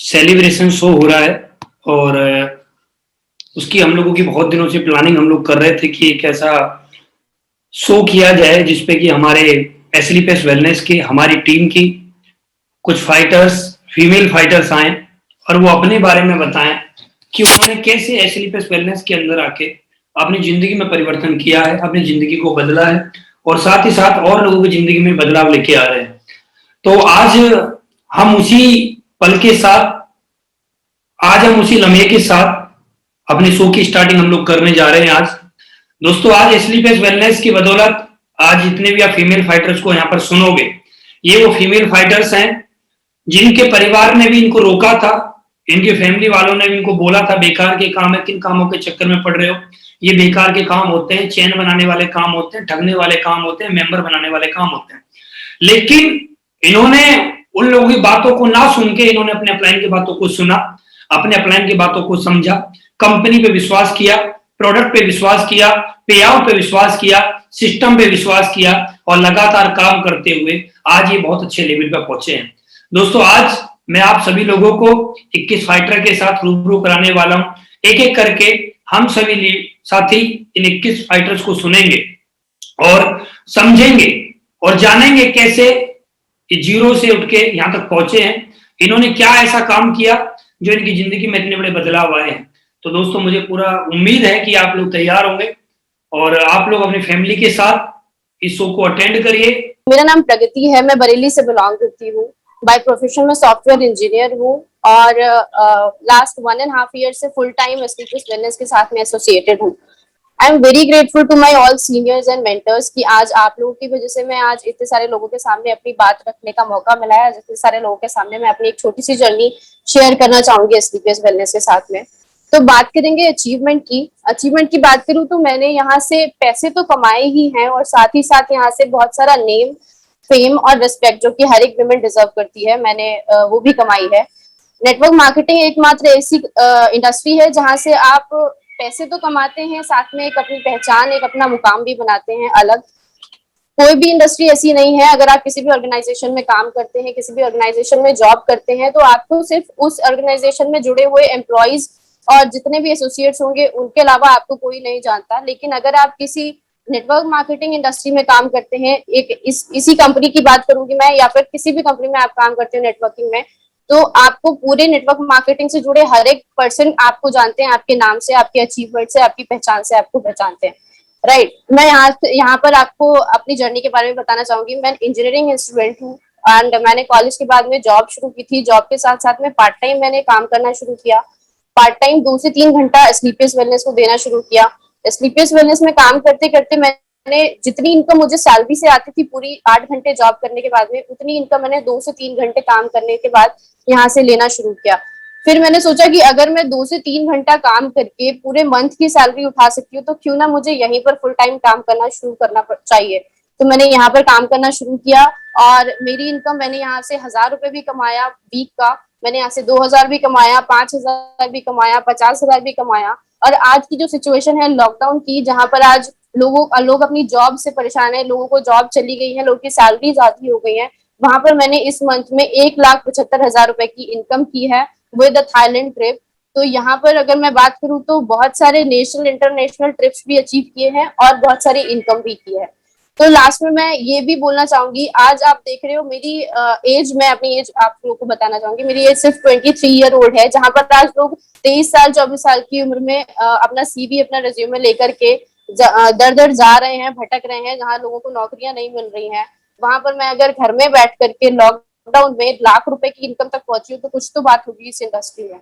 Celebration show हो रहा है और उसकी हम लोगों की बहुत दिनों से प्लानिंग हम लोग कर रहे थे कि एक ऐसा शो किया जाए जिसपे कि हमारे एसलीपीएस वेलनेस की हमारी टीम की कुछ फाइटर्स फीमेल फाइटर्स आए और वो अपने बारे में बताएं कि उन्होंने कैसे एसलीपीएस वेलनेस के अंदर आके अपनी जिंदगी में परिवर्तन किया है, अपनी जिंदगी को बदला है और साथ ही साथ और लोगों की जिंदगी में बदलाव लेके आ रहे हैं। तो आज हम उसी लम्हे के साथ अपने शो की स्टार्टिंग हम लोग करने जा रहे हैं। आज दोस्तों, आज एसलीपीएस वेलनेस की बदौलत आज जितने भी आप फीमेल फाइटर्स को यहाँ पर सुनोगे, ये वो फीमेल फाइटर्स हैं जिनके परिवार ने भी इनको रोका था, इनके फैमिली वालों ने भी इनको बोला था बेकार के काम है, किन कामों के चक्कर में पड़ रहे हो, ये बेकार के काम होते हैं, चैन बनाने वाले काम होते हैं, ठगने वाले काम होते हैं, मेंबर बनाने वाले काम होते हैं। लेकिन इन्होंने उन लोगों की बातों को ना सुन के इन्होंने अपने अपलाइन की बातों को सुना, अपने अपलाइन की बातों को समझा, कंपनी पे विश्वास किया, प्रोडक्ट पे विश्वास किया, पे आउट पे विश्वास किया, सिस्टम पे विश्वास किया और लगातार काम करते हुए आज ये बहुत अच्छे लेवल पर पहुंचे हैं। दोस्तों, आज मैं आप सभी लोगों को 21 फाइटर के साथ रूबरू कराने वाला हूं। एक एक करके हम सभी साथी इन 21 फाइटर्स को सुनेंगे और समझेंगे और जानेंगे कैसे ये जीरो से उठ के यहां तक पहुंचे हैं, इन्होंने क्या ऐसा काम किया जो इनकी जिंदगी में इतने बड़े बदलाव आए हैं। तो दोस्तों, मुझे पूरा उम्मीद है कि आप लोग तैयार होंगे और आप लोग अपनी फैमिली के साथ इस शो को अटेंड करिए। मेरा नाम प्रगति है, मैं बरेली से बिलोंग करती हूँ। बाय प्रोफेशन में सॉफ्टवेयर इंजीनियर हूँ और लास्ट 1.5 ईयर से फुल टाइम एसलीपीएस वेलनेस के साथ में एसोसिएटेड हूँ। I am very grateful to my all seniors and mentors कि आज आप लोगों की वजह से मैं आज इतने सारे लोगों के सामने अपनी बात रखने का मौका मिला है। इतने सारे लोगों के सामने मैं अपनी एक छोटी सी जर्नी शेयर करना चाहूंगी एसलीपीएस वेलनेस के साथ में। तो बात करेंगे अचीवमेंट की बात करूं तो मैंने यहाँ से पैसे तो कमाए ही हैं और साथ ही साथ यहाँ से बहुत सारा नेम, फेम और रिस्पेक्ट जो कि हर एक विमेन डिजर्व करती है, मैंने वो भी कमाई है। नेटवर्क मार्केटिंग एकमात्र ऐसी इंडस्ट्री है जहां से आप पैसे तो कमाते हैं, साथ में एक अपनी पहचान, एक अपना मुकाम भी बनाते हैं अलग। कोई भी इंडस्ट्री ऐसी नहीं है। अगर आप किसी भी ऑर्गेनाइजेशन में काम करते हैं, किसी भी ऑर्गेनाइजेशन में जॉब करते हैं, तो आपको सिर्फ उस ऑर्गेनाइजेशन में जुड़े हुए एम्प्लॉइज और जितने भी एसोसिएट्स होंगे उनके अलावा आपको कोई नहीं जानता। लेकिन अगर आप किसी नेटवर्क मार्केटिंग इंडस्ट्री में काम करते हैं, इसी कंपनी की बात करूंगी मैं, या फिर किसी भी कंपनी में आप काम करते हो नेटवर्किंग में, तो आपको पूरे नेटवर्क मार्केटिंग से जुड़े हर एक पर्सन आपको जानते हैं, आपके नाम से, आपके अचीवमेंट से, आपकी पहचान से आपको पहचानते हैं। राइट। मैं यहाँ पर आपको अपनी जर्नी के बारे में बताना चाहूंगी। मैं इंजीनियरिंग स्टूडेंट हूँ एंड मैंने कॉलेज के बाद में जॉब शुरू की थी। जॉब के साथ साथ में पार्ट टाइम मैंने काम करना शुरू किया। पार्ट टाइम 2 से 3 घंटा एसलीपीएस वेलनेस को देना शुरू किया। एसलीपीएस वेलनेस में काम करते करते मैंने जितनी इनकम मुझे सैलरी से आती थी, पूरी 8 घंटे जॉब करने के बाद में, उतनी इनकम मैंने 2 से 3 घंटे काम करने के बाद यहाँ से लेना शुरू किया। फिर मैंने सोचा कि अगर मैं 2 से 3 घंटा काम करके पूरे मंथ की सैलरी उठा सकती हूँ, तो क्यों ना मुझे यहीं पर फुल टाइम काम करना शुरू करना चाहिए। तो मैंने यहाँ पर काम करना शुरू किया और मेरी इनकम, मैंने यहाँ से 1000 रुपए भी कमाया वीक का, मैंने यहाँ से 2000 भी कमाया, 5000 भी कमाया, 50,000 भी कमाया। और आज की जो सिचुएशन है लॉकडाउन की, जहां पर आज लोग अपनी जॉब से परेशान है, लोगों को जॉब चली गई है, लोगों की सैलरी आधी हो गई है, वहां पर मैंने इस मंथ में 1,75,000 रुपए की इनकम की है विद द थाईलैंड ट्रिप। तो यहाँ पर अगर मैं बात करूँ तो बहुत सारे नेशनल इंटरनेशनल ट्रिप्स भी अचीव किए हैं और बहुत सारी इनकम भी की है। तो लास्ट में मैं ये भी बोलना चाहूंगी, आज आप देख रहे हो मेरी एज, मैं अपनी एज आप लोगों को बताना चाहूंगी। मेरी एज सिर्फ 23 ईयर ओल्ड है, जहां पर आज लोग 23 साल 24 साल की उम्र में अपना सीवी, अपना रिज्यूमे लेकर के दर दर जा रहे हैं, भटक रहे हैं, जहाँ लोगों को नौकरियां नहीं मिल रही हैं। वहां पर मैं अगर घर में बैठ करके लॉकडाउन में लाख रुपए की इनकम तक पहुंची हूँ, तो कुछ तो बात होगी इस इंडस्ट्री में।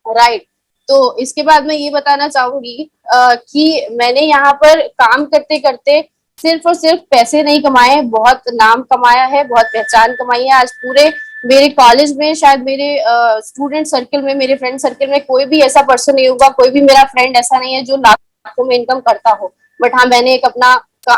राइट। तो इसके बाद मैं ये बताना चाहूंगी कि मैंने यहाँ पर काम करते करते सिर्फ और सिर्फ पैसे नहीं कमाए, बहुत नाम कमाया है, बहुत पहचान कमाई है। आज पूरे मेरे कॉलेज में, शायद मेरे स्टूडेंट सर्कल में, मेरे फ्रेंड सर्कल में कोई भी ऐसा पर्सन नहीं होगा, कोई भी मेरा फ्रेंड ऐसा नहीं है जो लाखों में इनकम करता हो। बट हाँ, मैंने एक अपना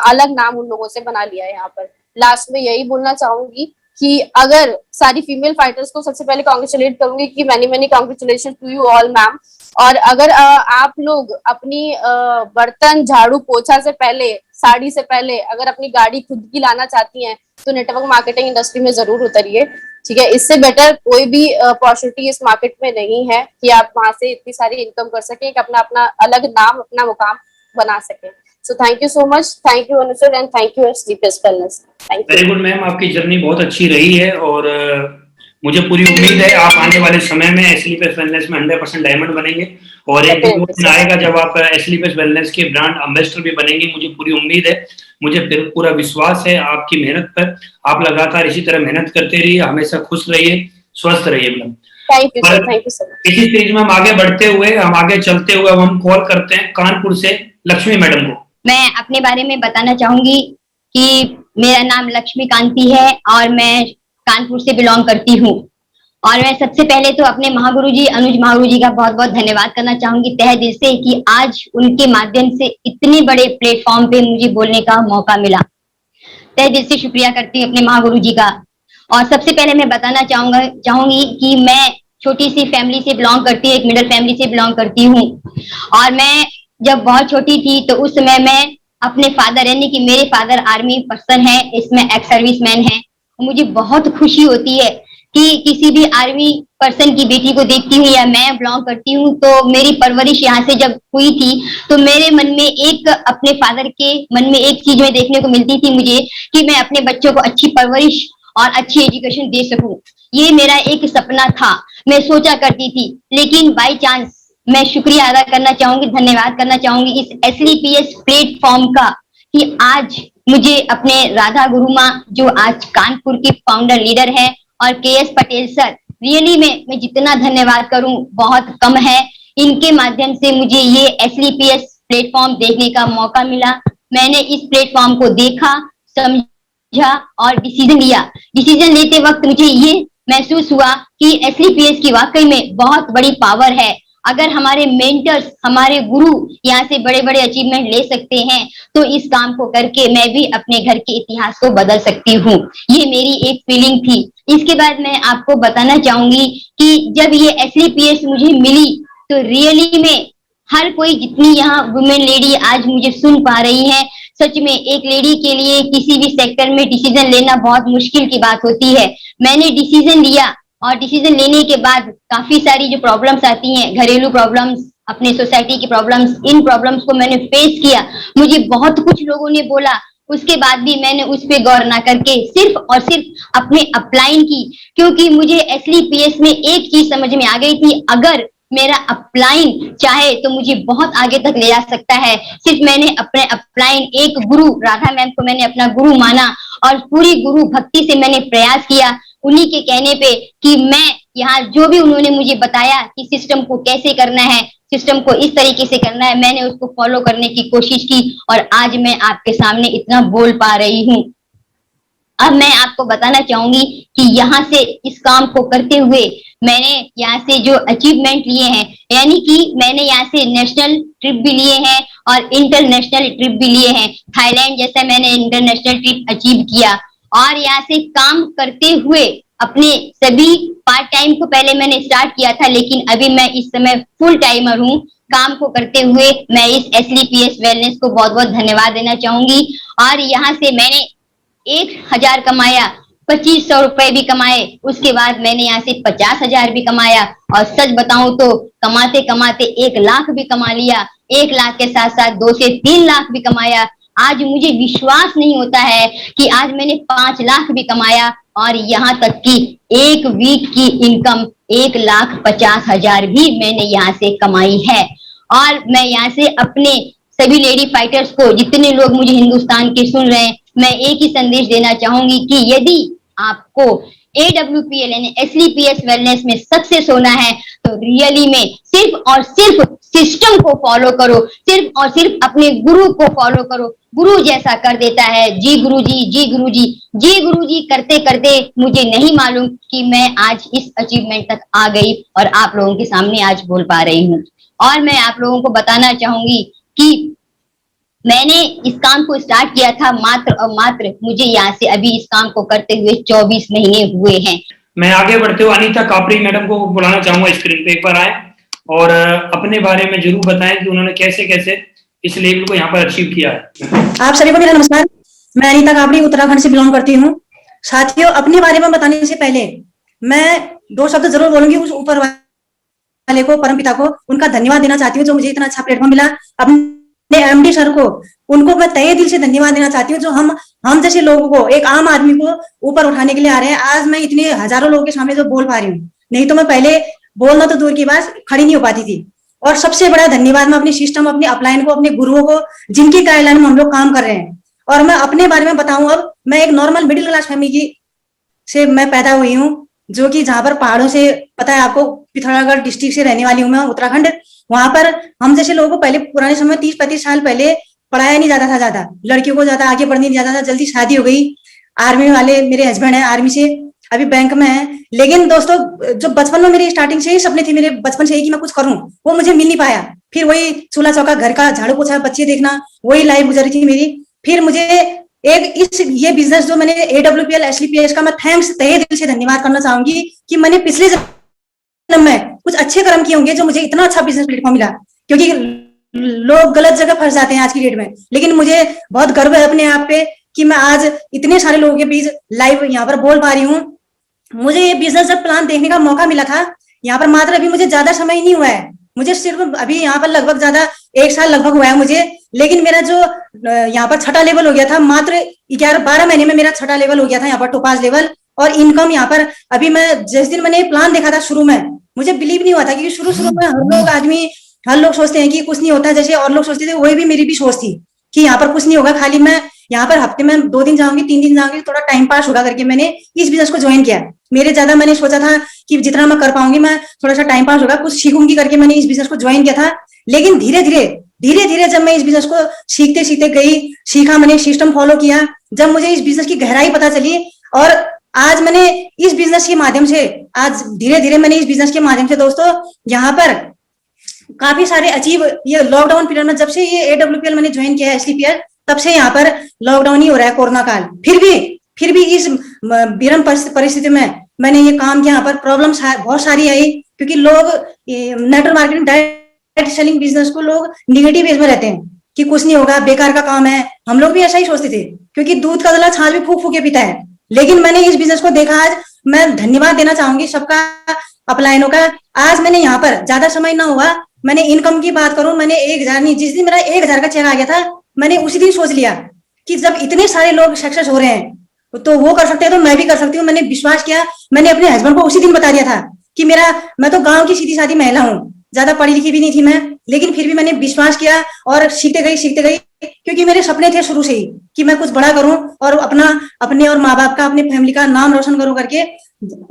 अलग नाम उन लोगों से बना लिया है। यहाँ पर लास्ट में यही बोलना चाहूंगी कि अगर सारी फीमेल फाइटर्स को सबसे पहले कॉन्ग्रेचुलेट करूंगी कि many many congratulation to you all ma'am. और अगर आप लोग अपनी बर्तन, झाड़ू, पोछा से पहले, साड़ी से पहले अगर अपनी गाड़ी खुद की लाना चाहती हैं, तो नेटवर्क मार्केटिंग इंडस्ट्री में जरूर उतरिए। ठीक है, इससे बेटर कोई भी अपॉर्चुनिटी इस मार्केट में नहीं है कि आप वहां से इतनी सारी इनकम कर सकें, कि अपना अपना अलग नाम, अपना मुकाम बना सकें। So thank you so much, thank you Anu sir and thank you sleepless wellness. Thank you. Very good ma'am, आपकी जर्नी बहुत अच्छी रही है और मुझे पूरी उम्मीद है आप आने वाले समय में स्लीपलेस वेलनेस में 100% डायमंड बनेंगे और एक दिन आएगा जब आप स्लीपलेस वेलनेस के ब्रांड एम्बेसडर भी बनेंगे। मुझे पूरी उम्मीद है, मुझे पूरा विश्वास है आपकी मेहनत पर। आप लगातार इसी तरह मेहनत करते रहिए, हमेशा खुश रहिए, स्वस्थ रहिए madam. Thank you sir, thank you sir. इसी सीरीज में हम आगे बढ़ते हुए, हम आगे चलते हुए हम कॉल करते हैं कानपुर से लक्ष्मी मैडम को। मैं अपने बारे में बताना चाहूंगी कि मेरा नाम लक्ष्मी कांति है और मैं कानपुर से बिलोंग करती हूँ। और मैं सबसे पहले तो अपने महागुरु जी अनुज महागुरु जी का बहुत बहुत धन्यवाद करना चाहूंगी तहे दिल से कि आज उनके माध्यम से इतने बड़े प्लेटफॉर्म पे मुझे बोलने का मौका मिला। तहे दिल से शुक्रिया करती हूँ अपने महागुरु जी का। और सबसे पहले मैं बताना चाहूंगी कि मैं छोटी सी फैमिली से बिलोंग करती हूँ, एक मिडिल फैमिली से बिलोंग करती हूँ। और मैं जब बहुत छोटी थी तो उस समय मैं अपने फादर, यानी कि मेरे फादर आर्मी पर्सन है, इसमें एक्स सर्विस मैन है, मुझे बहुत खुशी होती है कि किसी भी आर्मी पर्सन की बेटी को देखती हूँ या मैं बिलोंग करती हूँ। तो मेरी परवरिश यहाँ से जब हुई थी तो मेरे मन में एक, अपने फादर के मन में एक चीज में देखने को मिलती थी मुझे कि मैं अपने बच्चों को अच्छी परवरिश और अच्छी एजुकेशन दे सकूं। ये मेरा एक सपना था, मैं सोचा करती थी। लेकिन बाय चांस मैं शुक्रिया अदा करना चाहूंगी, धन्यवाद करना चाहूंगी इस एसलीपीएस प्लेटफॉर्म का कि आज मुझे अपने राधा गुरु माँ, जो आज कानपुर की फाउंडर लीडर है, और केएस पटेल सर, रियली में मैं जितना धन्यवाद करूं बहुत कम है। इनके माध्यम से मुझे ये एसलीपीएस प्लेटफॉर्म देखने का मौका मिला। मैंने इस प्लेटफॉर्म को देखा, समझा और डिसीजन लिया। डिसीजन लेते वक्त मुझे ये महसूस हुआ कि एसलीपीएस की वाकई में बहुत बड़ी पावर है। अगर हमारे मेंटर्स, हमारे गुरु यहाँ से बड़े बड़े अचीवमेंट ले सकते हैं तो इस काम को करके मैं भी अपने घर के इतिहास को बदल सकती हूँ। ये मेरी एक फीलिंग थी। इसके बाद मैं आपको बताना चाहूंगी कि जब ये एसलीपीएस मुझे मिली तो रियली में हर कोई, जितनी यहाँ वुमेन लेडी आज मुझे सुन पा रही है, सच में एक लेडी के लिए किसी भी सेक्टर में डिसीजन लेना बहुत मुश्किल की बात होती है। मैंने डिसीजन लिया और डिसीजन लेने के बाद काफी सारी जो प्रॉब्लम्स आती हैं, घरेलू प्रॉब्लम्स, अपने सोसाइटी की प्रॉब्लम्स, इन प्रॉब्लम्स को मैंने फेस किया। मुझे बहुत कुछ लोगों ने बोला, उसके बाद भी मैंने उस पे गौर ना करके सिर्फ और सिर्फ अपने अपलाइन की, क्योंकि मुझे एसलीपीएस में एक चीज समझ में आ गई थी, अगर मेरा अपलाइन चाहे तो मुझे बहुत आगे तक ले जा सकता है। सिर्फ मैंने अपने अपलाइन, एक गुरु राधा मैम को मैंने अपना गुरु माना और पूरी गुरु भक्ति से मैंने प्रयास किया उन्हीं के कहने पे कि मैं यहाँ जो भी उन्होंने मुझे बताया कि सिस्टम को कैसे करना है, सिस्टम को इस तरीके से करना है, मैंने उसको फॉलो करने की कोशिश की और आज मैं आपके सामने इतना बोल पा रही हूँ। अब मैं आपको बताना चाहूंगी कि यहाँ से इस काम को करते हुए मैंने यहाँ से जो अचीवमेंट लिए हैं, यानी कि मैंने यहाँ से नेशनल ट्रिप भी लिए हैं और इंटरनेशनल ट्रिप भी लिए हैं। थाईलैंड जैसा मैंने इंटरनेशनल ट्रिप अचीव किया और यहाँ से काम करते हुए अपने सभी पार्ट टाइम को पहले मैंने स्टार्ट किया था, लेकिन अभी मैं इस समय फुल टाइमर हूँ। काम को करते हुए मैं इस एसलीपीएस वेलनेस को बहुत बहुत धन्यवाद देना चाहूंगी। और यहाँ से मैंने 1000 कमाया, 2500 रुपए भी कमाए, उसके बाद मैंने यहाँ से 50,000 भी कमाया और सच बताऊं तो कमाते कमाते 1 लाख भी कमा लिया। 1 लाख के साथ साथ 2 से 3 लाख भी कमाया। आज मुझे विश्वास नहीं होता है कि आज मैंने 5 लाख भी कमाया और यहाँ तक कि एक वीक की इनकम 1,50,000 भी मैंने यहाँ से कमाई है। और मैं यहाँ से अपने सभी लेडी फाइटर्स को, जितने लोग मुझे हिंदुस्तान के सुन रहे हैं, मैं एक ही संदेश देना चाहूंगी कि यदि आपको AWPL यानी एसलीपीएस वेलनेस में सक्सेस होना है तो रियली में सिर्फ और सिर्फ सिस्टम को फॉलो करो, सिर्फ और सिर्फ अपने गुरु को फॉलो करो। गुरु जैसा कर देता है, जी गुरु जी, जी गुरु जी, जी गुरु जी करते करते मुझे नहीं मालूम कि मैं आज इस अचीवमेंट तक आ गई और आप लोगों के सामने आज बोल पा रही हूँ। और मैं आप लोगों को बताना चाहूंगी कि मैंने इस काम को स्टार्ट किया था मात्र और मात्र, मुझे यहाँ से अभी इस काम को करते हुए 24 महीने हुए हैं। मैं आगे बढ़ते हुए अनीता कापरी मैडम को बुलाना चाहूंगा, स्क्रीन पे एक बार आए और अपने बारे में जरूर बताएं कि उन्होंने कैसे कैसे इस लेवल को यहाँ पर अचीव किया है। आप सभी को मेरा नमस्कार। मैं अनीता कापरी उत्तराखंड से बिलोंग करती हूँ। साथियों, अपने बारे में बताने से पहले मैं 2 शब्द जरूर बोलूंगी उस ऊपर वाले को, परमपिता को, उनका धन्यवाद देना चाहती हूँ जो मुझे इतना अच्छा प्लेटफॉर्म मिला। अपने एमडी सर को, उनको मैं तहे दिल से धन्यवाद देना चाहती हूँ जो हम जैसे लोगों को, एक आम आदमी को ऊपर उठाने के लिए आ रहे हैं। आज मैं इतने हजारों लोगों के सामने जो बोल पा रही हूँ, नहीं तो मैं पहले बोलना तो दूर की बात, खड़ी नहीं हो पाती थी। और सबसे बड़ा धन्यवाद मैं अपनी सिस्टम, अपने अपलाइन को, अपने गुरुओं को, जिनकी गाइडलाइन में हम लोग काम कर रहे हैं। और मैं अपने बारे में बताऊं, अब मैं एक नॉर्मल मिडिल क्लास फैमिली की से मैं पैदा हुई हूँ, जो कि जहां पर पहाड़ों से, पता है आपको, पिथौरागढ़ डिस्ट्रिक्ट से रहने वाली हूँ मैं, उत्तराखंड। वहां पर हम जैसे लोगों को पहले पुराने समय 30-35 साल पहले पढ़ाया नहीं जाता था, ज्यादा लड़कियों को ज्यादा आगे बढ़ने नहीं जाता था, जल्दी शादी हो गई। आर्मी वाले, मेरे हस्बैंड है आर्मी से, अभी बैंक में है। लेकिन दोस्तों, जो बचपन में मेरे स्टार्टिंग से ही सपने थे, मेरे बचपन से ही कि मैं कुछ करूं, वो मुझे मिल नहीं पाया। फिर वही चूल्हा चौका, घर का झाड़ू पोछा, बच्चे देखना, वही लाइफ गुजरी थी मेरी। फिर मुझे ये बिजनेस जो मैंने AWPL SLPS का, मैं थैंक्स, तहे दिल से धन्यवाद करना चाहूंगी कि मैंने पिछले जन्म में कुछ अच्छे कर्म किए होंगे जो मुझे इतना अच्छा बिजनेस प्लेटफॉर्म मिला। क्योंकि लोग गलत जगह फंस जाते हैं आज की डेट में, लेकिन मुझे बहुत गर्व है अपने आप पे कि मैं आज इतने सारे लोगों के बीच लाइव यहाँ पर बोल पा रही हूँ। मुझे ये बिजनेस जब प्लान देखने का मौका मिला था, यहाँ पर मात्र अभी मुझे ज्यादा समय ही नहीं हुआ है, मुझे सिर्फ अभी यहाँ पर लगभग ज्यादा 1 साल लगभग हुआ है मुझे। लेकिन मेरा जो यहाँ पर छठा लेवल हो गया था, मात्र 11-12 महीने में मेरा छठा लेवल हो गया था यहाँ पर, टोपाज लेवल। और इनकम यहाँ पर अभी, मैं जिस दिन मैंने प्लान देखा था शुरू में, मुझे बिलीव नहीं हुआ था, क्योंकि शुरू में हर लोग सोचते हैं कि कुछ नहीं होता, जैसे और लोग सोचते थे, वही भी मेरी भी सोच थी कि यहाँ पर कुछ नहीं होगा, खाली मैं यहाँ पर हफ्ते में 2 दिन जाऊंगी, 3 दिन जाऊंगी, थोड़ा टाइम पास होगा करके मैंने इस बिजनेस को ज्वाइन किया। मेरे ज्यादा मैंने सोचा था कि जितना मैं कर पाऊंगी, मैं थोड़ा सा टाइम पास होगा, कुछ सीखूंगी करके मैंने इस बिजनेस को ज्वाइन किया था। लेकिन धीरे धीरे जब मैं इस बिजनेस को सीखते गई, सीखा, मैंने सिस्टम फॉलो किया, जब मुझे इस बिजनेस की गहराई पता चली, और आज मैंने इस बिजनेस के माध्यम से, आज धीरे धीरे मैंने इस बिजनेस के माध्यम से दोस्तों यहाँ पर काफी सारे अचीव, ये लॉकडाउन पीरियड में जब से ये AWPL मैंने ज्वाइन किया है, SLPL, तब से यहाँ पर लॉकडाउन ही हो रहा है, कोरोना काल। फिर भी इस विषम परिस्थिति में मैंने ये काम किया। यहाँ पर प्रॉब्लम बहुत सारी आई, क्योंकि लोग network marketing, direct selling business को लोग निगेटिव वेज में रहते हैं कि कुछ नहीं होगा, बेकार का काम है। हम लोग भी ऐसा ही सोचते थे, क्योंकि दूध का दला छाछ भी फूक फूक के पीता है। लेकिन मैंने इस बिजनेस को देखा, आज मैं धन्यवाद देना चाहूंगी सबका, अपलाइनों का। आज मैंने यहाँ पर ज्यादा समय ना हुआ, मैंने इनकम की बात करूं, मैंने 1000 नहीं, जिस दिन मेरा 1000 का चेक आ गया था, मैंने उसी दिन सोच लिया कि जब इतने सारे लोग सक्सेस हो रहे हैं तो वो कर सकते हैं, तो मैं भी कर सकती हूँ। मैंने विश्वास किया, मैंने अपने हस्बैंड को उसी दिन बता दिया था कि मैं तो गांव की सीधी सादी महिला हूँ, ज्यादा पढ़ी लिखी भी नहीं थी मैं, लेकिन फिर भी मैंने विश्वास किया और सीखते गई, क्योंकि मेरे सपने थे शुरू से ही कि मैं कुछ बड़ा करूं और अपने और माँ बाप का, अपने फैमिली का नाम रोशन करूं करके।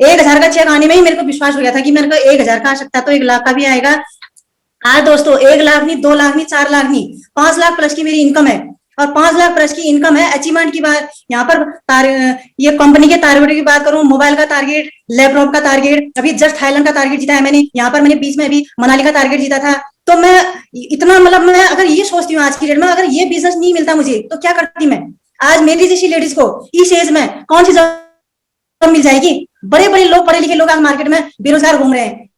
1000 का चेक आने में ही मेरे को विश्वास हो गया था कि मेरे को 1000 का आ सकता, तो 1 लाख का भी आएगा। आज दोस्तों 1 लाख नहीं, 2 लाख नहीं, 4 लाख नहीं, 5 लाख प्लस की मेरी इनकम है। और 5 लाख प्लस की इनकम है। अचीवमेंट की बात यहाँ पर ये कंपनी के टारगेट की बात करूं, मोबाइल का टारगेट, लैपटॉप का टारगेट, अभी जस्ट थाईलैंड का टारगेट जीता है मैंने। यहाँ पर मैंने बीच में अभी मनाली का टारगेट जीता था। तो मैं इतना, मतलब मैं अगर ये सोचती हूँ आज की डेट में, अगर ये बिजनेस नहीं मिलता मुझे तो क्या करती मैं। आज मेरी जैसी लेडीज को इस एज में कौन सी जॉब मिल जाएगी। बड़े बड़े लोग, पढ़े लिखे लोग आज मार्केट में बेरोजगार घूम रहे हैं।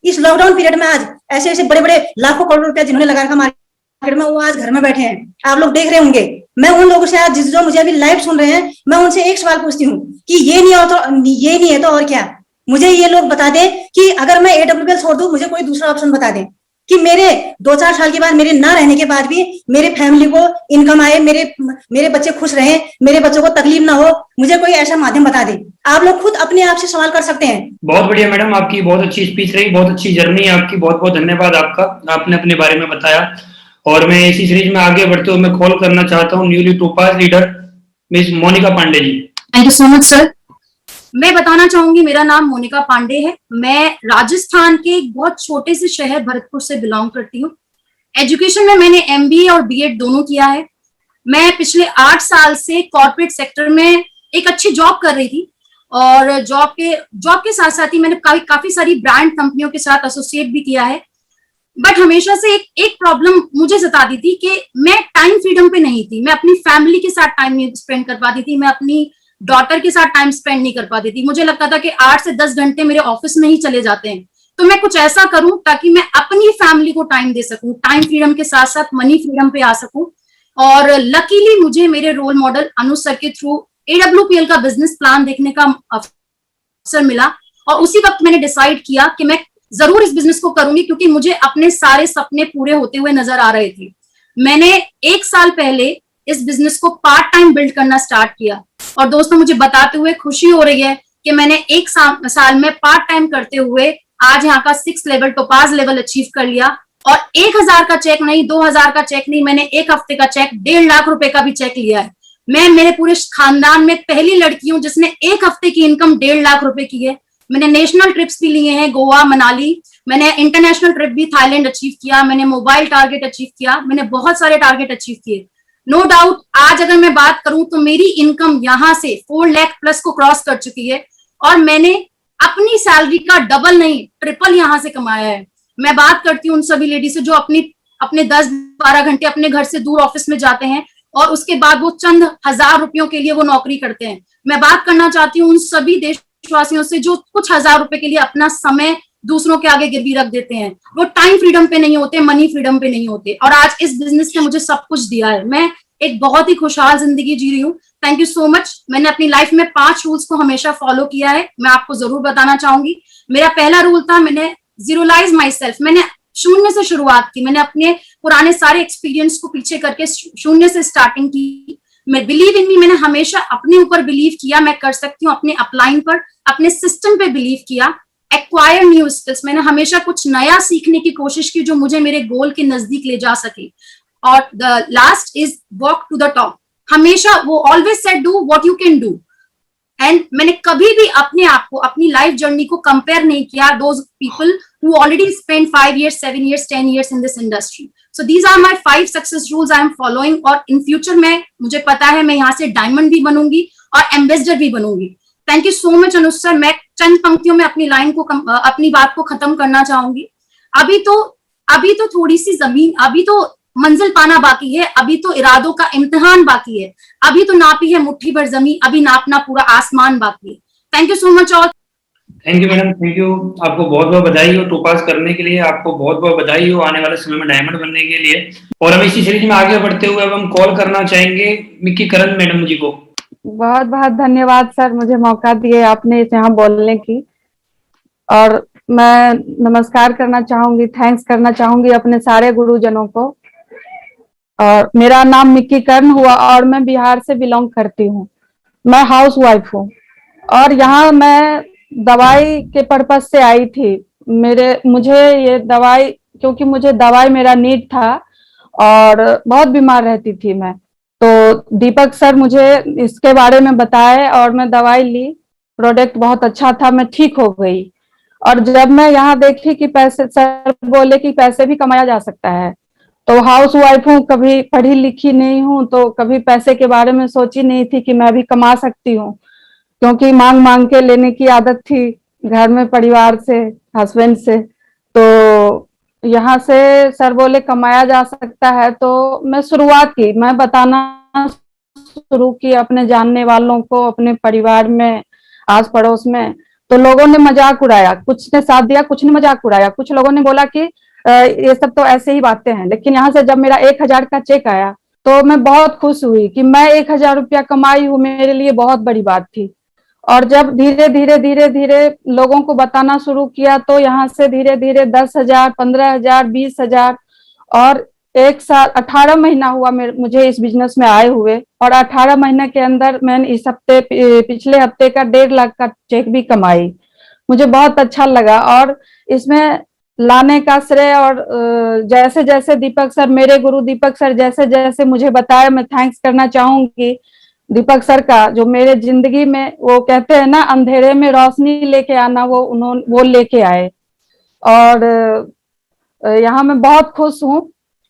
इस लॉकडाउन पीरियड में आज ऐसे ऐसे बड़े बड़े लाखों करोड़ रुपया जिन्होंने लगा रखा मार्केट में, वो आज घर में बैठे हैं। आप लोग देख रहे होंगे। मैं उन लोगों से आज जो मुझे अभी लाइव सुन रहे हैं, मैं उनसे एक सवाल पूछती हूँ कि ये नहीं है तो और क्या। मुझे ये लोग बता दें कि अगर मैं AWPL छोड़ दूं, मुझे कोई दूसरा ऑप्शन बता दें कि मेरे 2-4 साल के बाद, मेरे ना रहने के बाद भी मेरे फैमिली को इनकम आए, मेरे बच्चे खुश रहें, मेरे बच्चों को तकलीफ ना हो। मुझे कोई ऐसा माध्यम बता दे। आप लोग खुद अपने आप से सवाल कर सकते हैं। बहुत बढ़िया मैडम, आपकी बहुत अच्छी स्पीच रही, बहुत अच्छी जर्नी है आपकी। बहुत बहुत धन्यवाद आपका, आपने अपने बारे में बताया। और मैं इसी सीरीज में आगे बढ़ते हुए मैं कॉल करना चाहता हूँ newly topaz leader miss Monika Pandey ji. Thank you so much sir. मैं बताना चाहूंगी, मेरा नाम मोनिका पांडे है। मैं राजस्थान के एक बहुत छोटे से शहर भरतपुर से बिलोंग करती हूँ। एजुकेशन में मैंने MBA और B.Ed दोनों किया है। मैं पिछले 8 साल से कॉर्पोरेट सेक्टर में एक अच्छी जॉब कर रही थी और जॉब के साथ साथ ही मैंने काफी सारी ब्रांड कंपनियों के साथ एसोसिएट भी किया है। बट हमेशा से एक प्रॉब्लम मुझे सताती थी कि मैं टाइम फ्रीडम पे नहीं थी। मैं अपनी फैमिली के साथ टाइम नहीं स्पेंड कर पाती थी, मैं अपनी डॉटर के साथ टाइम स्पेंड नहीं कर पाती थी। मुझे लगता था कि 8 से 10 घंटे मेरे ऑफिस में ही चले जाते हैं, तो मैं कुछ ऐसा करूं ताकि मैं अपनी फैमिली को टाइम दे सकूं, टाइम फ्रीडम के साथ साथ मनी फ्रीडम पे आ सकूं। और लकीली मुझे मेरे रोल मॉडल अनुज सर के थ्रू AWPL का बिजनेस प्लान देखने का अवसर मिला और उसी वक्त मैंने डिसाइड किया कि मैं जरूर इस बिजनेस को करूंगी, क्योंकि मुझे अपने सारे सपने पूरे होते हुए नजर आ रहे थे। मैंने 1 साल पहले इस बिजनेस को पार्ट टाइम बिल्ड करना स्टार्ट किया, और दोस्तों मुझे बताते हुए खुशी हो रही है कि मैंने 1 साल में पार्ट टाइम करते हुए आज यहाँ का 6 लेवल टोपाज लेवल अचीव कर लिया। और 1000 का चेक नहीं, 2000 का चेक नहीं, मैंने 1 हफ्ते का चेक, 1.5 लाख रुपए का भी चेक लिया है। मैं मेरे पूरे खानदान में पहली लड़की हूं जिसने 1 हफ्ते की इनकम 1.5 लाख रुपए की है। मैंने नेशनल ट्रिप्स भी लिए हैं, गोवा, मनाली। मैंने इंटरनेशनल ट्रिप भी थाईलैंड अचीव किया। मैंने मोबाइल टारगेट अचीव किया। मैंने बहुत सारे टारगेट अचीव किए। नो डाउट आज अगर मैं बात करूं तो मेरी इनकम यहाँ से 4 लाख प्लस को क्रॉस कर चुकी है, और मैंने अपनी सैलरी का डबल नहीं, ट्रिपल यहाँ से कमाया है। मैं बात करती हूँ उन सभी लेडी से जो अपने 10-12 घंटे अपने घर से दूर ऑफिस में जाते हैं और उसके बाद वो चंद हजार रुपयों के लिए वो नौकरी करते हैं। मैं बात करना चाहती हूँ उन सभी देशवासियों से जो कुछ हजार रुपए के लिए अपना समय दूसरों के आगे गिरवी रख देते हैं। वो टाइम फ्रीडम पे नहीं होते, मनी फ्रीडम पे नहीं होते, और आज इस बिजनेस ने मुझे सब कुछ दिया है। मैं एक बहुत ही खुशहाल जिंदगी जी रही हूँ। Thank you so much. मैंने अपनी लाइफ में 5 रूल्स को हमेशा फॉलो किया है, मैं आपको जरूर बताना चाहूंगी। मेरा पहला रूल था, मैंने जीरोलाइज माई सेल्फ। मैंने शून्य से शुरुआत की। मैंने अपने पुराने सारे एक्सपीरियंस को पीछे करके शून्य से स्टार्टिंग की। मैं बिलीव इन मी, मैंने हमेशा अपने ऊपर बिलीव किया, मैं कर सकती हूँ। अपने अपलाइन पर, अपने सिस्टम पे बिलीव किया। एक्वायर न्यू स्किल्स, मैंने हमेशा कुछ नया सीखने की कोशिश की जो मुझे मेरे गोल के नजदीक ले जा सके। और the last is walk to the top. हमेशा वो always said do what you can do. And मैंने कभी भी अपने आप को, अपनी लाइफ जर्नी को कंपेयर नहीं किया those people who already spend 5 years, 7 years, 10 years in this industry. So these are my 5 success rules I am following. और इन फ्यूचर में मुझे पता है मैं यहाँ से डायमंड भी बनूंगी और एम्बेसडर भी बनूंगी। Thank you so much Anuj sir. मैं चंद पंक्तियों में अपनी लाइन को अपनी बात को खत्म करना चाहूंगी। अभी तो थोड़ी सी जमीन, अभी तो मंजिल पाना बाकी है, अभी तो इरादों का इम्तिहान बाकी है, अभी तो नापी है मुट्ठी भर जमीन, अभी नापना पूरा आसमान बाकी है। Thank you so much all. Thank you madam, thank you. आपको बहुत बहुत बधाई हो टोपाज करने के लिए, आपको बहुत बहुत बधाई हो आने वाले समय में डायमंड बनने के लिए। और हम इसी सीरीज में आगे बढ़ते हुए अब हम कॉल करना चाहेंगे मिक्की करण मैडम जी को। बहुत बहुत धन्यवाद सर, मुझे मौका दिए आपने यहाँ बोलने की। और मैं नमस्कार करना चाहूंगी, थैंक्स करना चाहूंगी अपने सारे गुरुजनों को। और मेरा नाम मिक्की कर्ण हुआ और मैं बिहार से बिलोंग करती हूँ। मैं हाउस वाइफ हूँ और यहाँ मैं दवाई के पर्पज से आई थी। मुझे ये दवाई, क्योंकि मुझे दवाई मेरा नीड था और बहुत बीमार रहती थी मैं, तो दीपक सर मुझे इसके बारे में बताए और मैं दवाई ली। प्रोडक्ट बहुत अच्छा था, मैं ठीक हो गई। और जब मैं यहाँ देखी कि पैसे, सर बोले कि पैसे भी कमाया जा सकता है, तो हाउस वाइफ हूँ, कभी पढ़ी लिखी नहीं हूँ, तो कभी पैसे के बारे में सोची नहीं थी कि मैं भी कमा सकती हूँ, क्योंकि मांग मांग के लेने की आदत थी घर में, परिवार से, हस्बैंड से। तो यहाँ से सर बोले कमाया जा सकता है, तो मैं शुरुआत की, मैं बताना शुरू की अपने जानने वालों को, अपने परिवार में, आस पड़ोस में। तो लोगों ने मजाक उड़ाया, कुछ ने साथ दिया, कुछ ने मजाक उड़ाया। कुछ लोगों ने बोला कि ये सब तो ऐसे ही बातें हैं। लेकिन यहाँ से जब मेरा 1000 का चेक आया तो मैं बहुत खुश हुई कि मैं 1000 रुपया कमाई हूँ, मेरे लिए बहुत बड़ी बात थी। और जब धीरे धीरे लोगों को बताना शुरू किया, तो यहाँ से धीरे धीरे 10,000, 15,000, 20,000 और 1 साल 18 महीना हुआ मुझे इस बिजनेस में आए हुए। और 18 महीने के अंदर मैंने पिछले हफ्ते का 1.5 लाख का चेक भी कमाई। मुझे बहुत अच्छा लगा। और इसमें लाने का श्रेय और जैसे जैसे दीपक सर, मेरे गुरु दीपक सर जैसे जैसे मुझे बताया, मैं थैंक्स करना चाहूंगी दीपक सर का, जो मेरे जिंदगी में, वो कहते हैं ना, अंधेरे में रोशनी लेके आना, वो लेके आए। और यहाँ मैं बहुत खुश हूँ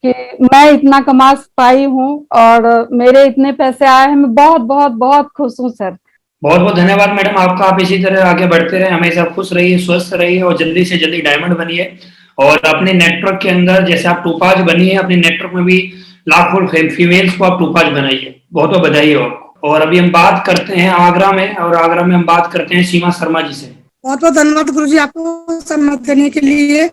कि मैं इतना कमा पाई हूँ और मेरे इतने पैसे आए हैं। मैं बहुत बहुत बहुत खुश हूँ सर। बहुत बहुत धन्यवाद मैडम आपका। आप इसी तरह आगे बढ़ते रहे, हमेशा खुश रहिए, स्वस्थ रहिए और जल्दी से जल्दी डायमंड बनिए। और अपने नेटवर्क के अंदर जैसे आप टोपाज बनी है, अपने नेटवर्क में भी लाखों फीमेल्स को आप टोपाज बनाइए। बहुत बहुत बधाई हो। और अभी हम बात करते हैं आगरा में, और आगरा में हम बात करते हैं सीमा शर्मा जी से। बहुत बहुत धन्यवाद गुरुजी आपको सम्मान देने के लिए।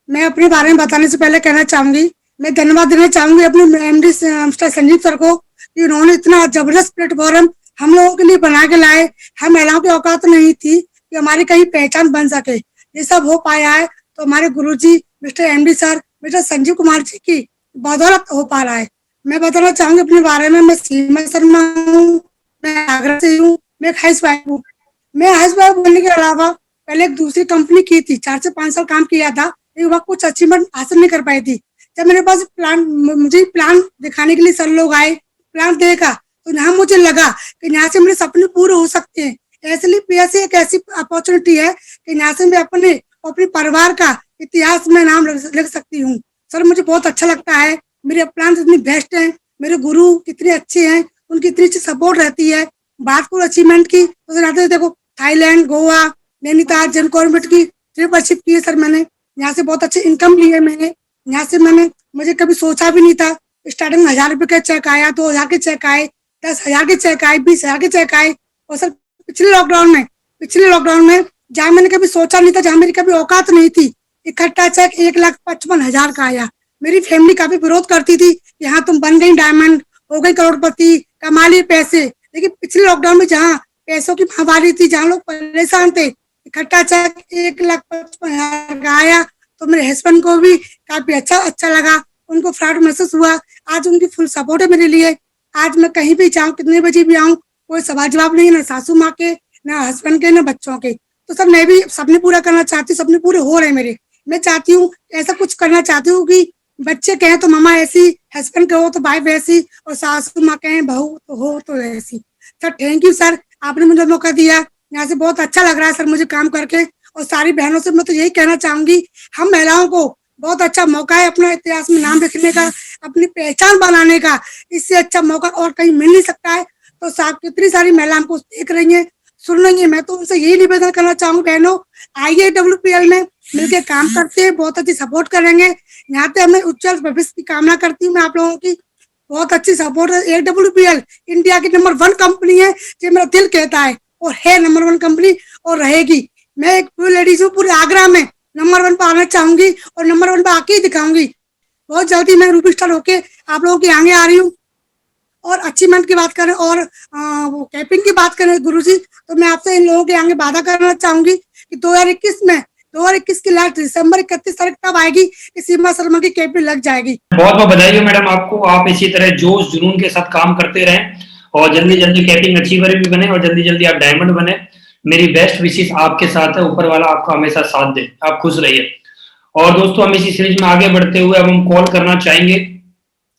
मैं अपने बारे में बताने से पहले कहना चाहूंगी, मैं धन्यवाद देना चाहूंगी अपने MD मिस्टर संजीव सर को कि उन्होंने इतना जबरदस्त प्लेटफॉर्म हम लोगों के लिए बना के लाए। हम महिलाओं की औकात नहीं थी कि हमारी कहीं पहचान बन सके। ये सब हो पाया है तो हमारे गुरुजी mister MD sir, mister Sanjeev Kumar ji की बदौलत हो पा रहा है। मैं बताना चाहूंगी अपने बारे में, मैं सीमा शर्मा हूँ, मैं आगरा से हूँ, मैं एक हाउसवाइफ हूँ। मैं हाउसवाइफ बनने के अलावा पहले एक दूसरी कंपनी की थी, 4 से 5 साल काम किया था, लेकिन वहाँ कुछ अचीवमेंट हासिल नहीं कर पाई थी। जब मेरे पास मुझे प्लान दिखाने के लिए सर लोग आए, प्लान देखा तो यहाँ मुझे लगा कि यहाँ से मेरे सपने पूरे हो सकते हैं। SLPS एक ऐसी अपॉर्चुनिटी है कि यहाँ से मैं अपने परिवार का इतिहास में नाम लिख सकती हूँ। सर मुझे बहुत अच्छा लगता है, मेरे प्लान इतनी बेस्ट हैं, मेरे गुरु कितने अच्छे हैं, उनकी इतनी अच्छी सपोर्ट रहती है। बात करो अचीवमेंट की तो देखो थाईलैंड, गोवा, नैनीताल, जन कॉर्बेट की ट्रिपशिप की है सर मैंने। यहाँ से बहुत अच्छी इनकम ली है मैंने। यहाँ से मुझे कभी सोचा भी नहीं था। स्टार्टिंग में 1000 रुपए का चेक आया, 2000 के चेक आए, 10,000 के चेक आए, 20,000 के चेक आए। और सर पिछले लॉकडाउन में जहाँ मैंने कभी सोचा नहीं था, जहाँ मेरी कभी औकात नहीं थी, इकट्ठा चेक 1,55,000 का आया। मेरी फैमिली काफी विरोध करती थी, यहाँ तुम बन गई डायमंड, हो गई करोड़पति, कमा लिए पैसे। लेकिन पिछले लॉकडाउन में जहाँ पैसों की महामारी थी, जहाँ लोग परेशान थे, इकट्ठा चेक 1,55,000 का आया तो मेरे हस्बैंड को भी काफी अच्छा लगा, उनको प्राउड महसूस हुआ। आज उनकी फुल सपोर्ट है मेरे लिए। आज मैं कहीं भी जाऊँ, कितने बजे भी आऊँ, कोई सवाल जवाब नहीं है, ना सासू माँ के, ना हस्बैंड के, ना बच्चों के। तो सर मैं भी सपने पूरा करना चाहती हूँ, सपने पूरे हो रहे हैं मेरे। मैं चाहती हूँ ऐसा कुछ करना चाहती हूँ कि बच्चे कहें तो मामा ऐसी, हस्बैंड कहो तो वाइफ ऐसी, और सासू माँ कहें बहू तो हो तो ऐसी। सर थैंक यू सर, आपने मुझे मौका दिया। यहाँ से बहुत अच्छा लग रहा है सर मुझे काम करके। और सारी बहनों से मैं तो यही कहना चाहूंगी, हम महिलाओं को बहुत अच्छा मौका है अपना इतिहास में नाम लिखने का, अपनी पहचान बनाने का। इससे अच्छा मौका और कहीं मिल नहीं सकता है। तो साहब कितनी सारी महिला हमको देख रही हैं, सुन रही हैं। मैं तो उनसे यही निवेदन करना चाहूंगी, बहनों आइए WPL में मिलके काम करते हैं, बहुत अच्छी सपोर्ट करेंगे। यहाँ पे हमें उज्जवल भविष्य की कामना करती हूँ मैं आप लोगों की। बहुत अच्छी सपोर्ट है। WPL इंडिया की नंबर 1 कंपनी है, जो मेरा दिल कहता है, और है नंबर 1 कंपनी और रहेगी। मैं एक पूरी लेडीज हूँ, पूरे आगरा में नंबर 1 पे आना चाहूंगी और नंबर 1 पे आके ही दिखाऊंगी। बहुत जल्दी मैं रूबी स्टार होके आप लोगों के आगे आ रही हूँ। और अचीवमेंट की बात करें और वो कैपिंग की बात करें गुरुजी, तो मैं आपसे इन लोगों के आगे वादा करना चाहूंगी कि 2021 की लास्ट दिसंबर 31 तारीख तब आएगी कि सीमा शर्मा की कैपिंग लग जाएगी। बहुत बहुत बधाई हो मैडम आपको। आप इसी तरह जोश जुनून के साथ काम करते रहें और जल्दी जल्दी कैपिंग अचीवर भी बने और जल्दी जल्दी आप डायमंड बने। मेरी बेस्ट विशेष आपके साथ है, ऊपर वाला आपको हमेशा साथ दे, आप खुश रहिए। और दोस्तों हम इसी सीरीज में आगे बढ़ते हुए अब हम कॉल करना चाहेंगे।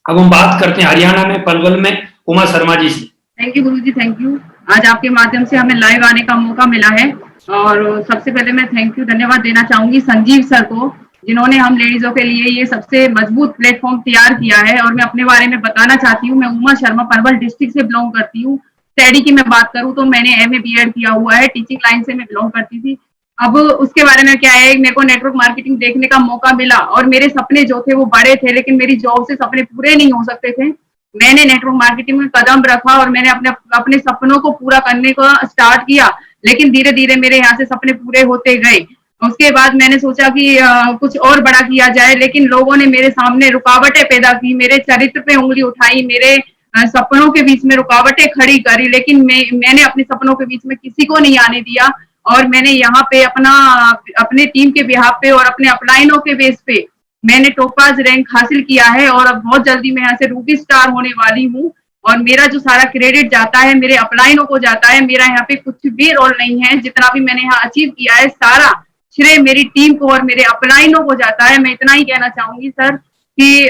अब हम बात करते हैं हरियाणा में पलवल में उमा शर्मा जी से। Thank you Guruji, thank you. आज आपके माध्यम से हमें लाइव आने का मौका मिला है और सबसे पहले मैं धन्यवाद देना चाहूंगी संजीव सर को, जिन्होंने हम लेडीजों के लिए ये सबसे मजबूत प्लेटफॉर्म तैयार किया है। और मैं अपने बारे में बताना चाहती हूँ, मैं उमा शर्मा पलवल डिस्ट्रिक्ट से बिलोंग करती हूँ। स्टडी की मैं बात करूँ तो मैंने MA B.Ed किया हुआ है, टीचिंग लाइन से मैं बिलोंग करती थी। अब उसके बारे में क्या है, मेरे को नेटवर्क मार्केटिंग देखने का मौका मिला और मेरे सपने जो थे वो बड़े थे, लेकिन मेरी जॉब से सपने पूरे नहीं हो सकते थे। मैंने नेटवर्क मार्केटिंग में कदम रखा और मैंने अपने सपनों को पूरा करने का स्टार्ट किया, लेकिन धीरे धीरे मेरे यहाँ से सपने पूरे होते गए। उसके बाद मैंने सोचा कि कुछ और बड़ा किया जाए, लेकिन लोगों ने मेरे सामने रुकावटें पैदा की, मेरे चरित्र पे उंगली उठाई, मेरे सपनों के बीच में रुकावटें खड़ी करी, लेकिन मैंने अपने सपनों के बीच में किसी को नहीं आने दिया। और मैंने यहाँ पे अपने टीम के बिहाफ पे और अपने अपलाइनों के बेस पे मैंने टॉपाज रैंक हासिल किया है और अब बहुत जल्दी मैं यहाँ से रूबी स्टार होने वाली हूँ। और मेरा जो सारा क्रेडिट जाता है मेरे अपलाइनों को जाता है, मेरा यहाँ पे कुछ भी रोल नहीं है। जितना भी मैंने यहाँ अचीव किया है सारा श्रेय मेरी टीम को और मेरे अपलाइनों को जाता है। मैं इतना ही कहना चाहूंगी सर कि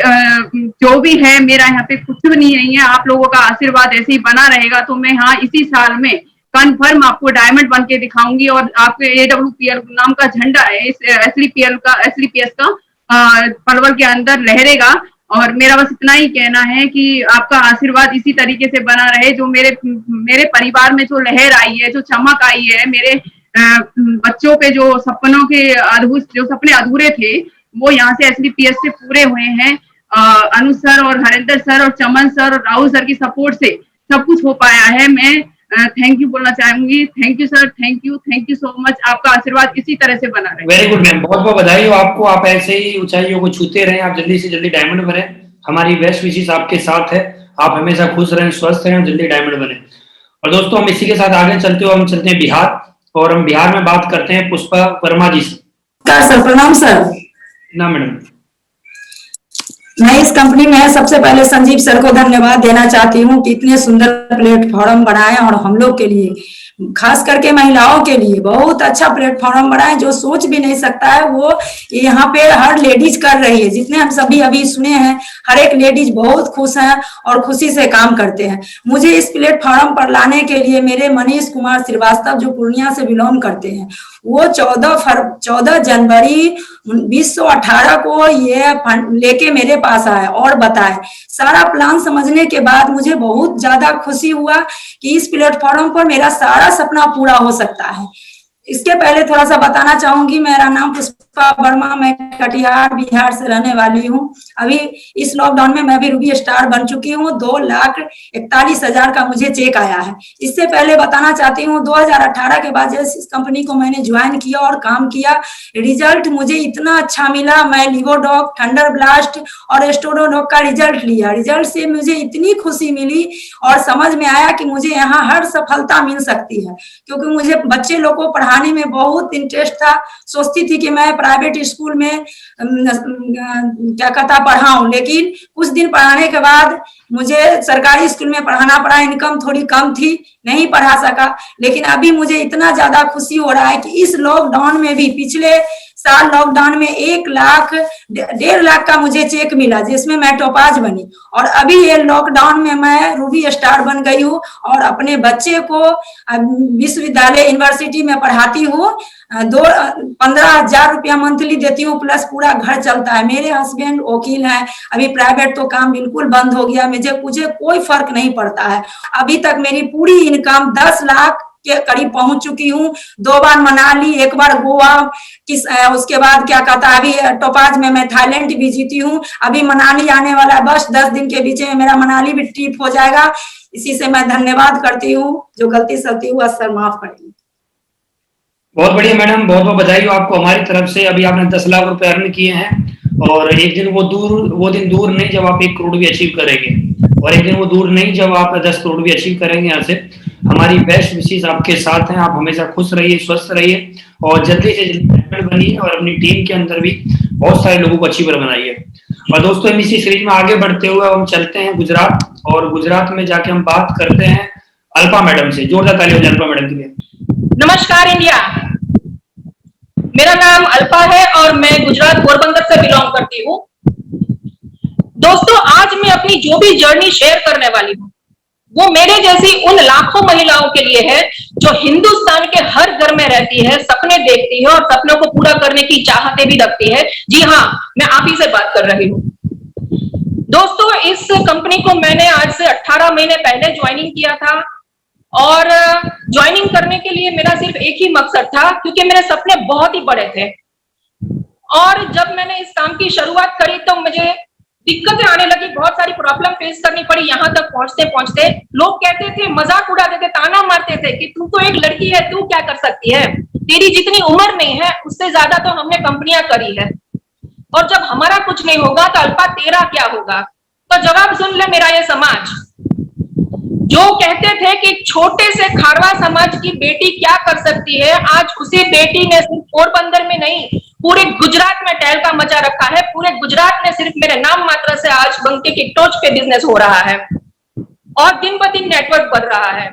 जो भी है मेरा यहाँ पे कुछ भी नहीं है, आप लोगों का आशीर्वाद ऐसे ही बना रहेगा तो मैं हाँ इसी साल में कन्फर्म आपको डायमंड बन के दिखाऊंगी। और आपके AWPL नाम का झंडा है इस SLPS का पलवल के अंदर लहरेगा। और मेरा बस इतना ही कहना है कि आपका आशीर्वाद इसी तरीके से बना रहे। जो मेरे परिवार में जो लहर आई है, जो चमक आई है, मेरे बच्चों पे जो सपनों के जो सपने अधूरे थे वो यहाँ से SLPS से पूरे हुए हैं। अनुज सर और हरिंदर सर और चमन सर और राहुल सर की सपोर्ट से सब कुछ हो पाया है। मैं थैंक यू बोलना चाहूंगी। Thank you sir, thank you so much. आपका आशीर्वाद इसी तरह से बना रहे। वेरी गुड मैम, बहुत बहुत बधाई हो आपको। आप ऐसे ही ऊंचाइयों को छूते रहें, आप जल्दी से जल्दी डायमंड बने। हमारी बेस्ट विशेष आपके साथ है, आप हमेशा खुश रहें, स्वस्थ रहें, जल्दी डायमंड बने। और दोस्तों हम इसी के साथ आगे चलते हुए हम चलते हैं बिहार और हम बिहार में बात करते हैं पुष्पा वर्मा जी से। सर प्रणाम सर। ना मैडम, मैं इस कंपनी में सबसे पहले संजीव सर को धन्यवाद देना चाहती हूँ कि इतने सुंदर प्लेटफॉर्म बनाए और हम लोग के लिए, खास करके महिलाओं के लिए बहुत अच्छा प्लेटफॉर्म बनाए। जो सोच भी नहीं सकता है वो यहाँ पे हर लेडीज कर रही है। जितने हम सभी अभी सुने हैं, हर एक लेडीज बहुत खुश है और खुशी से काम करते हैं। मुझे इस प्लेटफॉर्म पर लाने के लिए मेरे मनीष कुमार श्रीवास्तव, जो पूर्णिया से बिलोंग करते हैं, वो 14 जनवरी 2018 को ये लेके मेरे पास आए और बताए। सारा प्लान समझने के बाद मुझे बहुत ज्यादा खुशी हुआ कि इस प्लेटफॉर्म पर मेरा सारा सपना पूरा हो सकता है। इसके पहले थोड़ा सा बताना चाहूंगी, मेरा नाम पुष्पा वर्मा, मैं कटिहार बिहार से रहने वाली हूँ। अभी इस लॉकडाउन में मैं भी रूबी स्टार बन चुकी हूँ। 2,41,000 का मुझे चेक आया है। इससे पहले बताना चाहती हूँ, 2018 के बाद जैसे इस कंपनी को मैंने ज्वाइन किया और काम किया, रिजल्ट मुझे इतना अच्छा मिला। मैं लिवोडॉक, थंडर ब्लास्ट और एस्टोडोडॉक का रिजल्ट लिया। रिजल्ट से मुझे इतनी खुशी मिली और समझ में आया कि मुझे यहाँ हर सफलता मिल सकती है, क्योंकि मुझे बच्चे लोग को पढ़ाने में बहुत इंटरेस्ट था। सोचती थी कि मैं प्राइवेट स्कूल में क्या कहता पढ़ाऊं, लेकिन कुछ दिन पढ़ाने के बाद मुझे सरकारी स्कूल में पढ़ाना पड़ा। इनकम थोड़ी कम थी, नहीं पढ़ा सका। लेकिन अभी मुझे इतना ज्यादा खुशी हो रहा है कि इस लॉकडाउन में भी, पिछले साल लॉकडाउन में 1,00,000 1.5 लाख का मुझे चेक मिला, जिसमें मैं टॉपाज बनी। और अभी ये लॉकडाउन में मैं रूबी स्टार बन गई हूँ और अपने बच्चे को विश्वविद्यालय यूनिवर्सिटी में पढ़ाती हूँ। 15,000 रुपया मंथली देती हूँ, प्लस पूरा घर चलता है। मेरे हस्बैंड वकील हैं। अभी प्राइवेट तो काम बिल्कुल बंद हो गया, मुझे कोई फर्क नहीं पड़ता है। अभी तक मेरी पूरी इनकम 10 लाख के करीब पहुंच चुकी हूँ। 2 बार मनाली, 1 बार गोवा, उसके बाद क्या कहता है, अभी टोपाज में मैं थाईलैंड भी जीती हूँ। अभी मनाली आने वाला है, बस 10 दिन के बीच में मेरा मनाली भी ट्रिप हो जाएगा। इसी से मैं धन्यवाद करती हूँ। जो गलती सलती हुआ सर माफ करिए। बहुत बढ़िया मैडम, बहुत बहुत बधाई हो आपको हमारी तरफ से। अभी आपने 10 लाख रुपए अर्न किए हैं और एक दिन वो दिन दूर नहीं जब आप 1 करोड़ भी अचीव करेंगे, और एक दिन वो दूर नहीं जब आप 10 करोड़ भी अचीव करेंगे। यहाँ से हमारी बेस्ट विशेष आपके साथ हैं। आप हमेशा खुश रहिए, स्वस्थ रहिए और जल्दी से जल्दी बनिए और अपनी टीम के अंदर भी बहुत सारे लोगों को अचीवर बनाइए। और दोस्तों, इसी सीरीज में आगे बढ़ते हुए हम चलते हैं गुजरात, और गुजरात में जाके हम बात करते हैं अल्पा मैडम से। जोरदार ताली हो जाए अल्पा मैडम के लिए। नमस्कार इंडिया, मेरा नाम अल्पा है और मैं गुजरात पोरबंदर से बिलोंग करती हूँ। दोस्तों, आज मैं अपनी जो भी जर्नी शेयर करने वाली हूँ वो मेरे जैसी उन लाखों महिलाओं के लिए है जो हिंदुस्तान के हर घर में रहती है, सपने देखती है और सपनों को पूरा करने की चाहते भी रखती है। जी हाँ, मैं आप ही से बात कर रही हूँ। दोस्तों, इस कंपनी को मैंने आज से 18 महीने पहले ज्वाइनिंग किया था और ज्वाइनिंग करने के लिए मेरा सिर्फ एक ही मकसद था, क्योंकि मेरे सपने बहुत ही बड़े थे। और जब मैंने इस काम की शुरुआत करी तो मुझे दिक्कतें आने लगी, बहुत सारी प्रॉब्लम फेस करनी पड़ी। यहाँ तक पहुंचते पहुंचते लोग कहते थे, मजाक उड़ाते थे, ताना मारते थे कि तू तो एक लड़की है, तू क्या कर सकती है, तेरी जितनी उम्र नहीं है उससे ज्यादा तो हमने कंपनियां करी है, और जब हमारा कुछ नहीं होगा तो अल्पा तेरा क्या होगा। तो जवाब सुन ले मेरा ये समाज, जो कहते थे कि छोटे से खारवा समाज की बेटी क्या कर सकती है, आज उसी बेटी ने सिर्फ पोरबंदर में नहीं पूरे गुजरात में टहलका मचा रखा है। पूरे गुजरात में सिर्फ मेरे नाम मात्र से आज बंके की टोच पे बिजनेस हो रहा है और दिन ब दिन नेटवर्क बढ़ रहा है।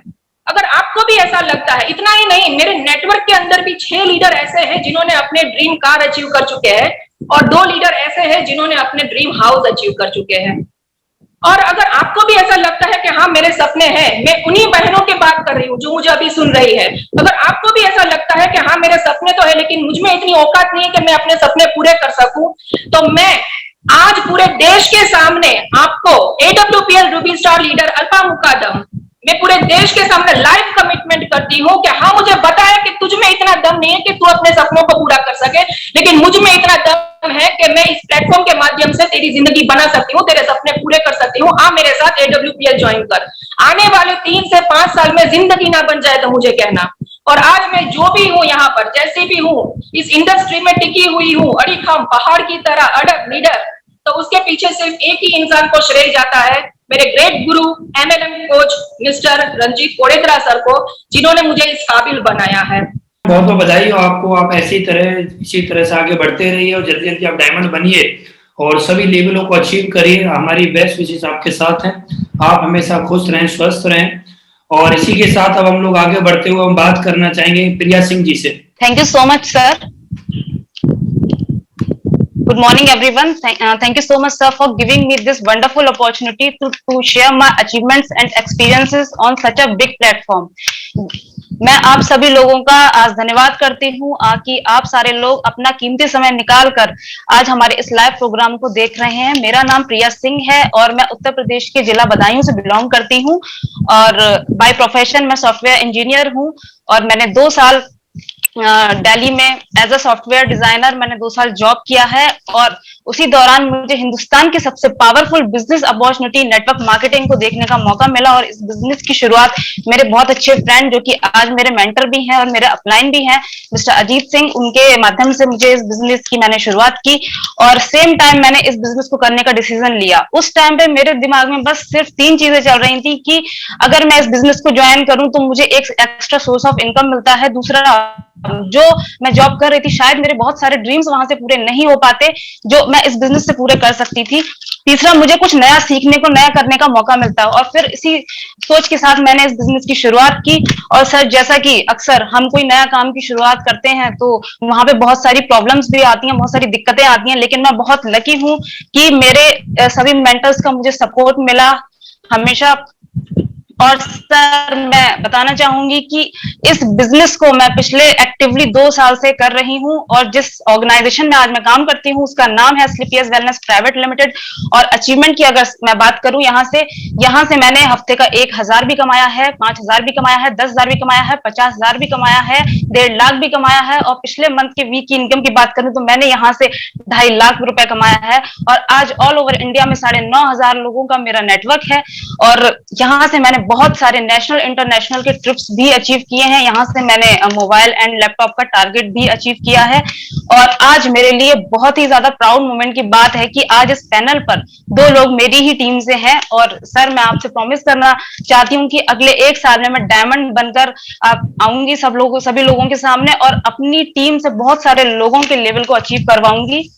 अगर आपको भी ऐसा लगता है, इतना ही नहीं, मेरे नेटवर्क के अंदर भी 6 लीडर ऐसे हैं जिन्होंने अपने ड्रीम कार अचीव कर चुके हैं और 2 लीडर ऐसे हैं जिन्होंने अपने ड्रीम हाउस अचीव कर चुके हैं। और अगर आपको भी ऐसा लगता है कि हाँ मेरे सपने हैं, मैं उन्हीं बहनों की बात कर रही हूँ जो मुझे अभी सुन रही है, अगर आपको भी ऐसा लगता है कि हाँ मेरे सपने तो है लेकिन मुझ में इतनी औकात नहीं है कि मैं अपने सपने पूरे कर सकूं, तो मैं आज पूरे देश के सामने आपको AWPL ruby star leader Alpa Mukadam, मैं पूरे देश के सामने लाइव कमिटमेंट करती हूँ कि हाँ मुझे पता है कि तुझ में इतना दम नहीं है कि तू अपने सपनों को पूरा कर सके, लेकिन मुझ में इतना दम है कि मैं इस प्लेटफॉर्म के माध्यम से तेरी जिंदगी बना सकती हूँ, तेरे सपने पूरे कर सकती हूँ। आ मेरे साथ AWPL ज्वाइन कर। आने वाले 3 से 5 साल में जिंदगी ना बन जाए तो मुझे कहना। और आज मैं जो भी हूँ यहाँ पर, जैसी भी हूँ, इस इंडस्ट्री में टिकी हुई हूँ, अड़ीखम पहाड़ की तरह अड़ग लीडर, तो उसके पीछे सिर्फ एक ही इंसान को श्रेय जाता है, मेरे great guru MLM coach mister Ranjit Kodetra sir को, जिन्होंने मुझे इस काबिल बनाया है। बहुत बहुत बधाई हो आपको। आप इसी तरह से आगे बढ़ते रहिए और जल्दी जल्दी आप डायमंड बनिए और सभी लेवलों को अचीव करिए। हमारी बेस्ट विशेष आपके साथ हैं। आप हमेशा खुश रहें, स्वस्थ रहें। और इसी के साथ अब हम लोग आगे बढ़ते हुए हम बात करना चाहेंगे प्रिया सिंह जी से। Thank you so much, sir. Good morning, everyone. Thank you so much, sir, for giving me this wonderful opportunity to share my achievements and experiences on such a big platform. मैं आप सभी लोगों का आज धन्यवाद करती हूँ कि आप सारे लोग अपना कीमती समय निकाल कर आज हमारे इस लाइव प्रोग्राम को देख रहे हैं। मेरा नाम प्रिया सिंह है और मैं उत्तर प्रदेश के जिला बदायूं से बिलोंग करती हूँ और बाय प्रोफेशन मैं सॉफ्टवेयर इंजीनियर हूँ और मैंने 2 साल दिल्ली में एज अ सॉफ्टवेयर डिजाइनर मैंने 2 साल जॉब किया है और उसी दौरान मुझे हिंदुस्तान की सबसे powerful business opportunity network marketing को देखने का मौका मिला और इस बिजनेस की शुरुआत मेरे बहुत अच्छे फ्रेंड जो कि आज मेरे मेंटर भी हैं और मेरे अपलाइन भी हैं मिस्टर अजीत सिंह, उनके माध्यम से मुझे इस बिजनेस की मैंने शुरुआत की और सेम टाइम मैंने इस बिजनेस को करने का डिसीजन लिया। उस टाइम पे मेरे दिमाग में बस सिर्फ 3 चीजें चल रही थी कि अगर मैं इस बिजनेस को ज्वाइन करूं तो मुझे एक एक्स्ट्रा सोर्स ऑफ इनकम मिलता है, दूसरा जो मैं जॉब कर रही थी शायद मेरे बहुत सारे ड्रीम्स वहां से पूरे नहीं हो पाते जो मैं इस बिजनेस से पूरे कर सकती थी, तीसरा मुझे कुछ नया सीखने को नया करने का मौका मिलता है और फिर इसी सोच के साथ मैंने इस बिजनेस की शुरुआत की। और सर जैसा कि अक्सर हम कोई नया काम की शुरुआत करते हैं तो वहां पे बहुत सारी प्रॉब्लम्स भी आती हैं, बहुत सारी दिक्कतें आती हैं, लेकिन मैं बहुत लकी हूँ कि मेरे सभी मेंटर्स का मुझे सपोर्ट मिला हमेशा। और सर मैं बताना चाहूंगी कि इस बिजनेस को मैं पिछले एक्टिवली 2 साल से कर रही हूं और जिस ऑर्गेनाइजेशन में आज मैं काम करती हूं उसका नाम है स्लीपियस वेलनेस प्राइवेट लिमिटेड। और अचीवमेंट की अगर मैं बात करूं यहाँ से मैंने हफ्ते का 1000 भी कमाया है, 5000 भी कमाया है, 10,000 भी कमाया है, 50,000 भी कमाया है, 1.5 लाख भी कमाया है और पिछले मंथ के वीक की इनकम की बात करूं तो मैंने यहाँ से 2.5 लाख रुपए कमाया है। और आज ऑल ओवर इंडिया में 9,500 लोगों का मेरा नेटवर्क है और यहाँ से मैंने बहुत सारे नेशनल इंटरनेशनल के ट्रिप्स भी अचीव किए हैं। यहाँ से मैंने मोबाइल एंड लैपटॉप का टारगेट भी अचीव किया है और आज मेरे लिए बहुत ही ज्यादा प्राउड मोमेंट की बात है कि आज इस पैनल पर 2 लोग मेरी ही टीम से हैं। और सर मैं आपसे प्रॉमिस करना चाहती हूँ कि अगले 1 साल में मैं डायमंड बनकर आऊंगी सभी लोगों के सामने और अपनी टीम से बहुत सारे लोगों के लेवल को अचीव करवाऊंगी।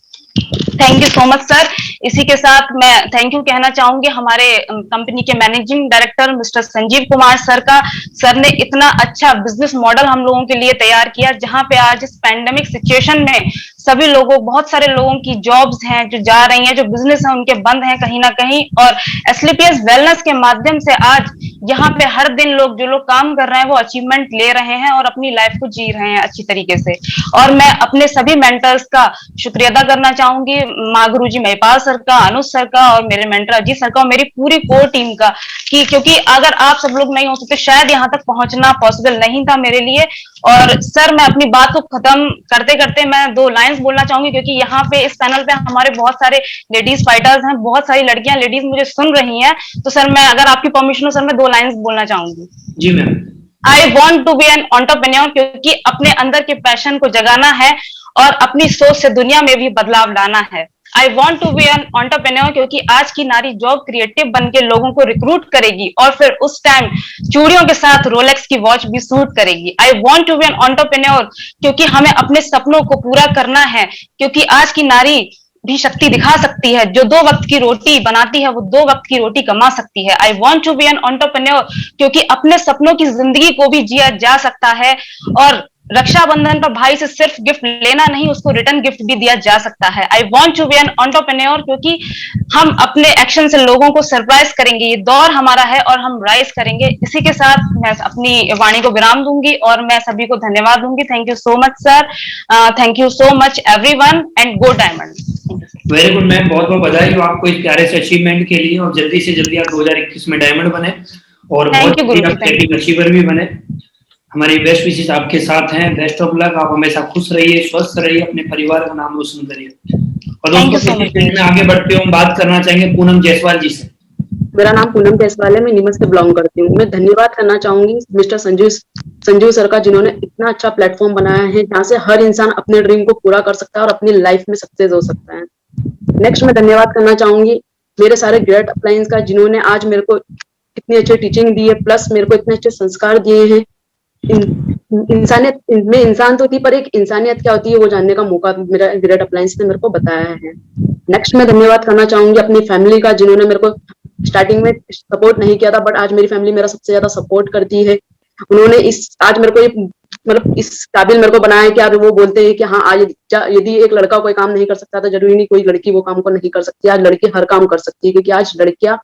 Thank you so much sir. इसी के साथ मैं थैंक यू कहना चाहूंगी हमारे कंपनी के managing director mister Sanjeev Kumar sir का। सर ने इतना अच्छा बिजनेस मॉडल हम लोगों के लिए तैयार किया जहां पे आज इस पैंडेमिक सिचुएशन में सभी लोगों बहुत सारे लोगों की जॉब्स हैं जो जा रही हैं, जो बिजनेस है उनके बंद हैं कहीं ना कहीं और एस्लीपियस वेलनेस के माध्यम से आज यहाँ पे हर दिन जो लोग काम कर रहे हैं वो अचीवमेंट ले रहे हैं और अपनी लाइफ को जी रहे हैं अच्छी तरीके से। और मैं अपने सभी मेंटर्स का शुक्रिया अदा करना चाहूंगी, माँ गुरु जी महिपाल सर का, अनुज सर का और मेरे मेंटर अजीत सर का और मेरी पूरी कोर टीम का कि क्योंकि अगर आप सब लोग नहीं होते तो शायद यहाँ तक पहुंचना पॉसिबल नहीं था मेरे लिए। और सर मैं अपनी बात को खत्म करते करते मैं 2 लाइंस बोलना चाहूंगी क्योंकि यहाँ पे इस पैनल पे हमारे बहुत सारे लेडीज फाइटर्स हैं, बहुत सारी लड़कियां लेडीज मुझे सुन रही हैं, तो सर मैं अगर आपकी परमिशन हो सर मैं 2 लाइंस बोलना चाहूंगी। जी ma'am. I want to be an entrepreneur क्योंकि अपने अंदर के पैशन को जगाना है और अपनी सोच से दुनिया में भी बदलाव लाना है। I want to be an entrepreneur क्योंकि आज की नारी जॉब क्रिएटिव बन के लोगों को रिक्रूट करेगी और फिर उस टाइम चूड़ियों के साथ रोलेक्स की वॉच भी सूट करेगी। I want to be an entrepreneur क्योंकि हमें अपने सपनों को पूरा करना है क्योंकि आज की नारी भी शक्ति दिखा सकती है, जो 2 वक्त की रोटी बनाती है वो 2 वक्त की रोटी कमा सकती है। I want to be an entrepreneur क्योंकि अपने सपनों की जिंदगी को भी जिया जा सकता है और रक्षाबंधन पर भाई से सिर्फ गिफ्ट लेना नहीं उसको रिटर्न गिफ्ट भी दिया जा सकता है। I want to be an entrepreneur क्योंकि हम अपने एक्शन से लोगों को सरप्राइज करेंगे, ये दौर हमारा है और हम राइज करेंगे। इसी के साथ मैं अपनी वाणी को विराम दूंगी और मैं सभी को धन्यवाद दूंगी। Thank you so much sir, thank you so much everyone and go diamond. Very good ma'am, बहुत बहुत बधाई हो आपको इस प्यारे से अचीवमेंट के लिए और जल्दी से जल्दी आप 2021 में डायमंड बने और बहुत अचीवर भी बने। हमारी बेस्ट विशेष आपके साथ हैं, बेस्ट ऑफ लक। आप हमेशा खुश रहिए, स्वस्थ रहिए, अपने परिवार का नाम रोशन करिए। और दोस्तों में आगे बढ़ते हुए बात करना चाहेंगे पूनम जायसवाल जी से। मेरा नाम पूनम जायसवाल है, मैं नीमच से बिलोंग करती हूँ। मैं धन्यवाद करना चाहूंगी मिस्टर संजीव सर का जिन्होंने इतना अच्छा प्लेटफॉर्म बनाया है जहाँ से हर इंसान अपने ड्रीम को पूरा कर सकता है और अपनी लाइफ में सक्सेस हो सकता है। नेक्स्ट मैं धन्यवाद करना चाहूंगी मेरे सारे ग्रेट अपलाइंस का जिन्होंने आज मेरे को इतनी अच्छी टीचिंग दी है प्लस मेरे को इतने अच्छे संस्कार दिए हैं इंसानियत में इंसान तो थी, पर एक इंसानियत क्या होती है वो जानने का मौका मेरा ग्रेट अप्लायंस ने मेरे को बताया है। नेक्स्ट मैं धन्यवाद करना चाहूंगी अपनी फैमिली का, जिन्होंने मेरे को स्टार्टिंग में सपोर्ट नहीं किया था, बट आज मेरी फैमिली मेरा सबसे ज्यादा सपोर्ट करती है। उन्होंने आज मेरे को मतलब इस काबिल मेरे को बनाया है कि आज वो बोलते हैं कि हाँ, आज यदि एक लड़का कोई काम नहीं कर सकता तो जरूरी नहीं कोई लड़की वो काम को नहीं कर सकती। आज लड़की हर काम कर सकती है, क्योंकि आज लड़कियां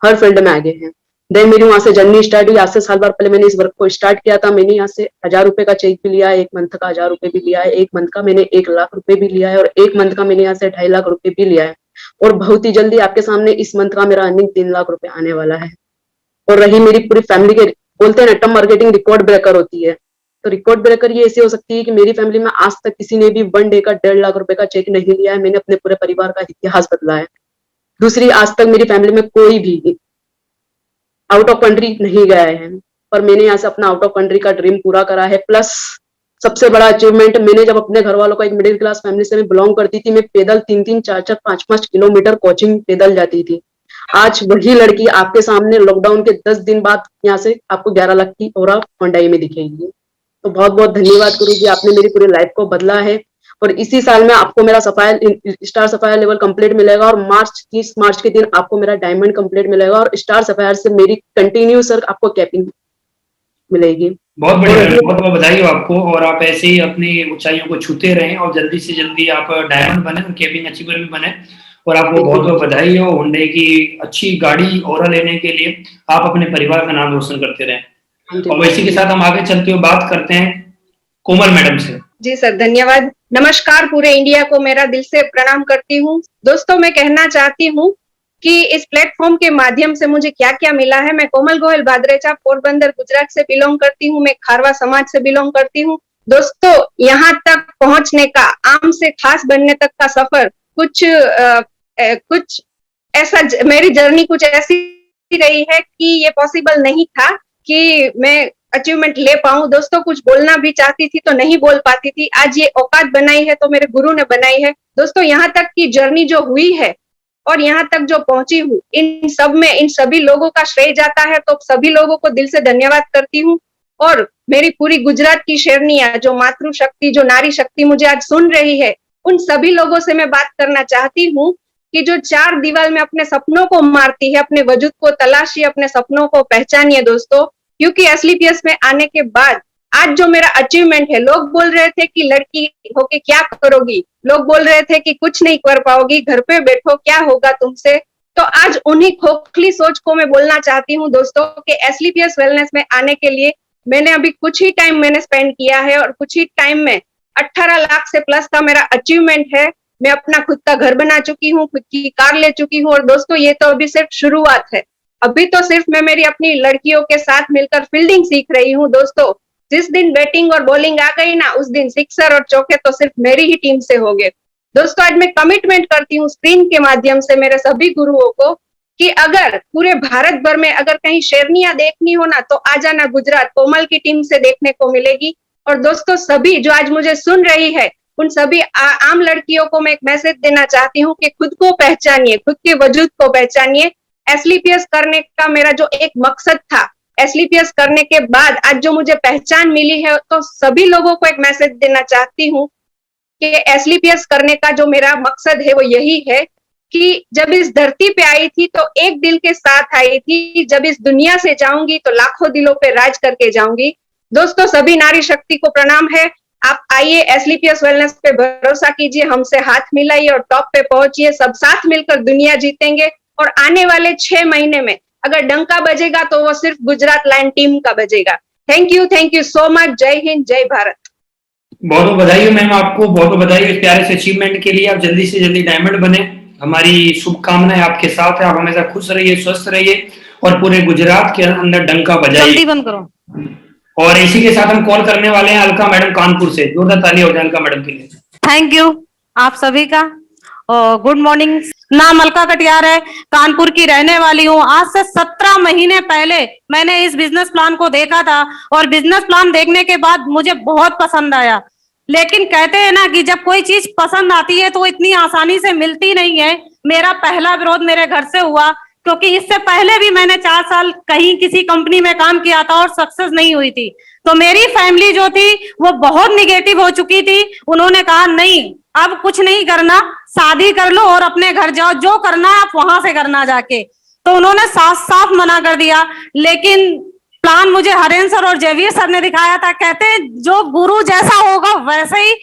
हर फील्ड में आगे हैं। देन मेरी वहां से जर्नी स्टार्ट हुई। आज से साल भर पहले मैंने इस वर्क को स्टार्ट किया था। मैंने यहाँ से 1000 रुपए का चेक भी लिया है, 1 मंथ का 1000 रुपए भी लिया है, 1 मंथ का मैंने 1 लाख रुपए भी लिया है, और 1 मंथ का मैंने यहाँ से 2.5 लाख रुपए भी लिया है। और बहुत ही जल्दी आपके सामने इस मंथ का मेरा अर्निंग 3 लाख रुपए आने वाला है। और रही मेरी पूरी फैमिली के, बोलते हैं नेटवर्क मार्केटिंग रिकॉर्ड ब्रेकर होती है, तो रिकॉर्ड ब्रेकर ये ऐसे हो सकती है कि मेरी फैमिली में आज तक किसी ने भी 1 डे का 1.5 लाख रुपए का चेक नहीं लिया है। मैंने अपने पूरे परिवार का इतिहास बदला है। दूसरी, आज तक मेरी फैमिली में कोई भी आउट ऑफ कंट्री नहीं गया है, पर मैंने यहाँ से अपना आउट ऑफ कंट्री का ड्रीम पूरा करा है। प्लस सबसे बड़ा अचीवमेंट, मैंने जब अपने घर वालों को, एक मिडिल क्लास फैमिली से मैं बिलोंग करती थी, मैं पैदल 3-3, 4-4, 5-5 किलोमीटर कोचिंग पैदल जाती थी। आज वही लड़की आपके सामने लॉकडाउन के 10 दिन बाद यहाँ से आपको 11 लाख की और होंडाई में दिखेगी। तो बहुत बहुत धन्यवाद गुरुजी, आपने मेरी पूरी लाइफ को बदला है। और इसी साल में आपको मेरा स्टार सफायर लेवल कंप्लीट मिलेगा, और 30 मार्च के दिन आपको मेरा डायमंड कंप्लीट मिलेगा, और स्टार सफायर से मेरी कंटिन्यू सर आपको कैपिंग मिलेगी। बहुत बढ़िया, बहुत बहुत बधाई हो आपको, और आप ऐसे ही अपनी ऊंचाइयों को छूते रहें और जल्दी से जल्दी आप डायमंड बने और कैपिंग अचीवर भी बने। और आपको बहुत बहुत बधाई हो हुंडई की अच्छी गाड़ी ओरा लेने के लिए। आप अपने परिवार का नाम रोशन करते रहें। और इसी के साथ हम आगे चलते हुए बात करते हैं कोमल मैडम से। जी सर, धन्यवाद। नमस्कार, पूरे इंडिया को मेरा दिल से प्रणाम करती हूँ। दोस्तों, मैं कहना चाहती हूँ कि इस प्लेटफॉर्म के माध्यम से मुझे क्या क्या मिला है। मैं कोमल गोयल भाद्रेचा, पोरबंदर, गुजरात से बिलोंग करती हूँ। मैं खारवा समाज से बिलोंग करती हूँ। दोस्तों, यहाँ तक पहुंचने का, आम से खास बनने तक का सफर कुछ ऐसा, मेरी जर्नी कुछ ऐसी रही है कि ये पॉसिबल नहीं था कि मैं अचीवमेंट ले पाऊं। दोस्तों, कुछ बोलना भी चाहती थी तो नहीं बोल पाती थी। आज ये औकात बनाई है तो मेरे गुरु ने बनाई है। दोस्तों, यहाँ तक की जर्नी जो हुई है और यहाँ तक जो पहुंची हूँ, इन सब में इन सभी लोगों का श्रेय जाता है। तो सभी लोगों को दिल से धन्यवाद करती हूँ। और मेरी पूरी गुजरात की शेरनियां, जो मातृशक्ति, जो नारी शक्ति मुझे आज सुन रही है, उन सभी लोगों से मैं बात करना चाहती हूँ कि जो 4 दीवार में अपने सपनों को मारती है, अपने वजूद को तलाशिए, अपने सपनों को पहचानिए दोस्तों। क्योंकि एसलीपीएस में आने के बाद आज जो मेरा अचीवमेंट है, लोग बोल रहे थे कि लड़की होके क्या करोगी, लोग बोल रहे थे कि कुछ नहीं कर पाओगी, घर पे बैठो, क्या होगा तुमसे। तो आज उन्हीं खोखली सोच को मैं बोलना चाहती हूँ दोस्तों कि एसलीपीएस वेलनेस में आने के लिए मैंने अभी कुछ ही टाइम मैंने स्पेंड किया है, और कुछ ही टाइम में 18 लाख से प्लस का मेरा अचीवमेंट है। मैं अपना खुद का घर बना चुकी हूँ, खुद की कार ले चुकी हूँ। और दोस्तों, ये तो अभी सिर्फ शुरुआत है। अभी तो सिर्फ मैं मेरी अपनी लड़कियों के साथ मिलकर फील्डिंग सीख रही हूँ। दोस्तों, जिस दिन बैटिंग और बॉलिंग आ गई ना, उस दिन सिक्सर और चौके तो सिर्फ मेरी ही टीम से हो गए। दोस्तों, आज मैं कमिटमेंट करती हूँ स्क्रीन के माध्यम से मेरे सभी गुरुओं को कि अगर पूरे भारत भर में अगर कहीं शेरनियां देखनी हो ना, तो आ जाना गुजरात, कोमल की टीम से देखने को मिलेगी। और दोस्तों, सभी जो आज मुझे सुन रही है, उन सभी आम लड़कियों को मैं एक मैसेज देना चाहती हूँ कि खुद को पहचानिए, खुद के वजूद को पहचानिए। एसलीपीएस करने का मेरा जो एक मकसद था, एसलीपीएस करने के बाद आज जो मुझे पहचान मिली है, तो सभी लोगों को एक मैसेज देना चाहती हूँ कि एसलीपीएस करने का जो मेरा मकसद है वो यही है कि जब इस धरती पे आई थी तो एक दिल के साथ आई थी, जब इस दुनिया से जाऊंगी तो लाखों दिलों पे राज करके जाऊंगी। दोस्तों, सभी नारी शक्ति को प्रणाम है। आप आइए, एसलीपीएस वेलनेस पे भरोसा कीजिए, हमसे हाथ मिलाइए और टॉप पे पहुंचिए। सब साथ मिलकर दुनिया जीतेंगे। और आने वाले 6 महीने में अगर डंका बजेगा तो वो सिर्फ गुजरात लाइन टीम का बजेगा। Thank you so much. जय हिंद, जय भारत। बहुत बहुत बधाई हो मैम, आपको बहुत बहुत बधाई हो इस प्यारे से अचीवमेंट के लिए। आप जल्दी से जल्दी डायमंड बने, हमारी शुभकामनाएं आपके साथ है। आप हमेशा खुश रहिए, स्वस्थ रहिए और पूरे गुजरात के अंदर डंका बजाइए। जल्दी बंद करो। और इसी के साथ हम कॉल करने वाले हैं अलका मैडम कानपुर से। जोरदार ताली हो जाए अलका मैडम के लिए। थैंक यू आप सभी का। Good morning. नाम अलका कटियार है, कानपुर की रहने वाली हूँ। आज से 17 महीने पहले मैंने इस बिजनेस प्लान को देखा था और बिजनेस प्लान देखने के बाद मुझे बहुत पसंद आया। लेकिन कहते हैं ना कि जब कोई चीज पसंद आती है तो इतनी आसानी से मिलती नहीं है। मेरा पहला विरोध मेरे घर से हुआ, क्योंकि इससे पहले भी मैंने 4 साल कहीं किसी कंपनी में काम किया था और सक्सेस नहीं हुई थी। तो मेरी फैमिली जो थी वो बहुत निगेटिव हो चुकी थी। उन्होंने कहा नहीं, अब कुछ नहीं करना, शादी कर लो और अपने घर जाओ, जो करना है आप वहां से करना जाके। तो उन्होंने साफ साफ मना कर दिया। लेकिन प्लान मुझे हरेंद्र सर और जयवीर सर ने दिखाया था। कहते हैं जो गुरु जैसा होगा वैसे ही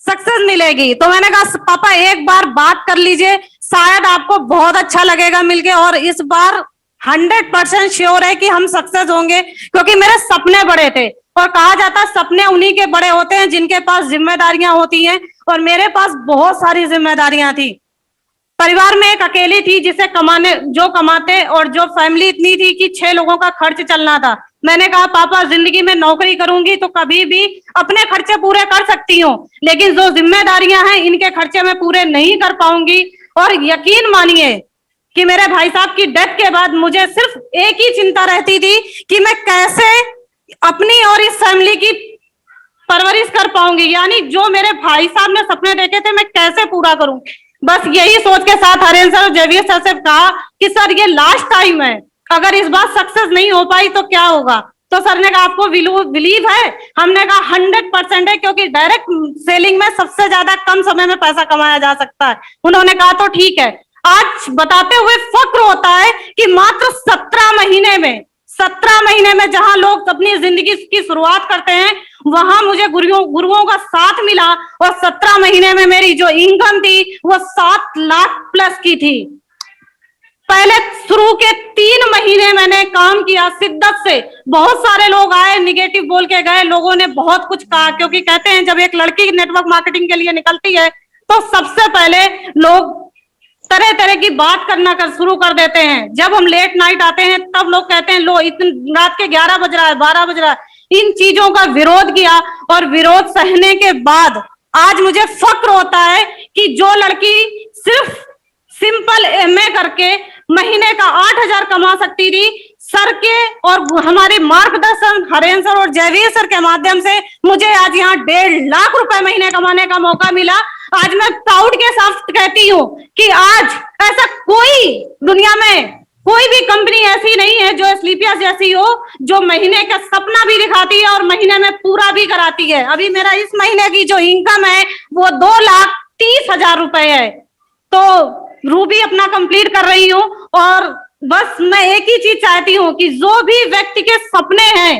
सक्सेस मिलेगी। तो मैंने कहा पापा एक बार बात कर लीजिए, शायद आपको बहुत अच्छा लगेगा मिलके, और इस बार 100% श्योर है कि हम सक्सेस होंगे, क्योंकि मेरे सपने बड़े थे। और कहा जाता है सपने उन्हीं के बड़े होते हैं जिनके पास जिम्मेदारियां होती हैं, और मेरे पास बहुत सारी जिम्मेदारियां थी। परिवार में एक अकेली थी जिसे कमाते और जो फैमिली इतनी थी कि 6 लोगों का खर्च चलना था। मैंने कहा पापा जिंदगी में नौकरी करूंगी तो कभी भी अपने खर्चे पूरे कर सकती हूँ, लेकिन जो जिम्मेदारियां हैं इनके खर्चे मैं पूरे नहीं कर पाऊंगी। और यकीन मानिए कि मेरे भाई साहब की डेथ के बाद मुझे सिर्फ एक ही चिंता रहती थी कि मैं कैसे अपनी और इस फैमिली की परवरिश कर पाऊंगी, यानी जो मेरे भाई साहब ने सपने देखे थे मैं कैसे पूरा करूं। बस यही सोच के साथ हरेंद्र सर और जयवीर सर से कहा कि सर ये लास्ट टाइम है, अगर इस बार सक्सेस नहीं हो पाई तो क्या होगा। तो सर ने कहा आपको बिलीव है? हमने कहा 100% है, क्योंकि डायरेक्ट सेलिंग में सबसे ज्यादा कम समय में पैसा कमाया जा सकता है। उन्होंने कहा तो ठीक है। आज बताते हुए फक्र होता है कि मात्र 17 महीने में जहां लोग अपनी जिंदगी की शुरुआत करते हैं वहां मुझे गुरुओं का साथ मिला, और 17 महीने में मेरी जो इनकम थी वो 7 लाख प्लस की थी। पहले शुरू के 3 महीने मैंने काम किया शिद्दत से। बहुत सारे लोग आए, निगेटिव बोल के गए, लोगों ने बहुत कुछ कहा, क्योंकि कहते हैं जब एक लड़की नेटवर्क मार्केटिंग के लिए निकलती है तो सबसे पहले लोग तरह तरह की बात करना शुरू कर देते हैं। जब हम लेट नाइट आते हैं तब लोग कहते हैं लो इतनी रात के 11 बज रहा है, 12 बज रहा है। इन चीजों का विरोध किया, और विरोध सहने के बाद आज मुझे फक्र होता है कि जो लड़की सिर्फ सिंपल MA करके महीने का 8,000 कमा सकती थी, सर के और हमारे मार्गदर्शन हरेंद्र सर और जयवीर सर के माध्यम से मुझे आज यहाँ 1.5 लाख रुपए महीने कमाने का मौका मिला। आज मैं प्राउड के साथ कहती हूँ कि आज ऐसा कोई दुनिया में कोई भी कंपनी ऐसी नहीं है जो स्लीपियस जैसी हो, जो महीने का सपना भी दिखाती है और महीने में पूरा भी कराती है। अभी मेरा इस महीने की जो इनकम है वो 2,30,000 रुपए है। तो रूबी अपना कंप्लीट कर रही हूँ, और बस मैं एक ही चीज चाहती हूँ कि जो भी व्यक्ति के सपने हैं,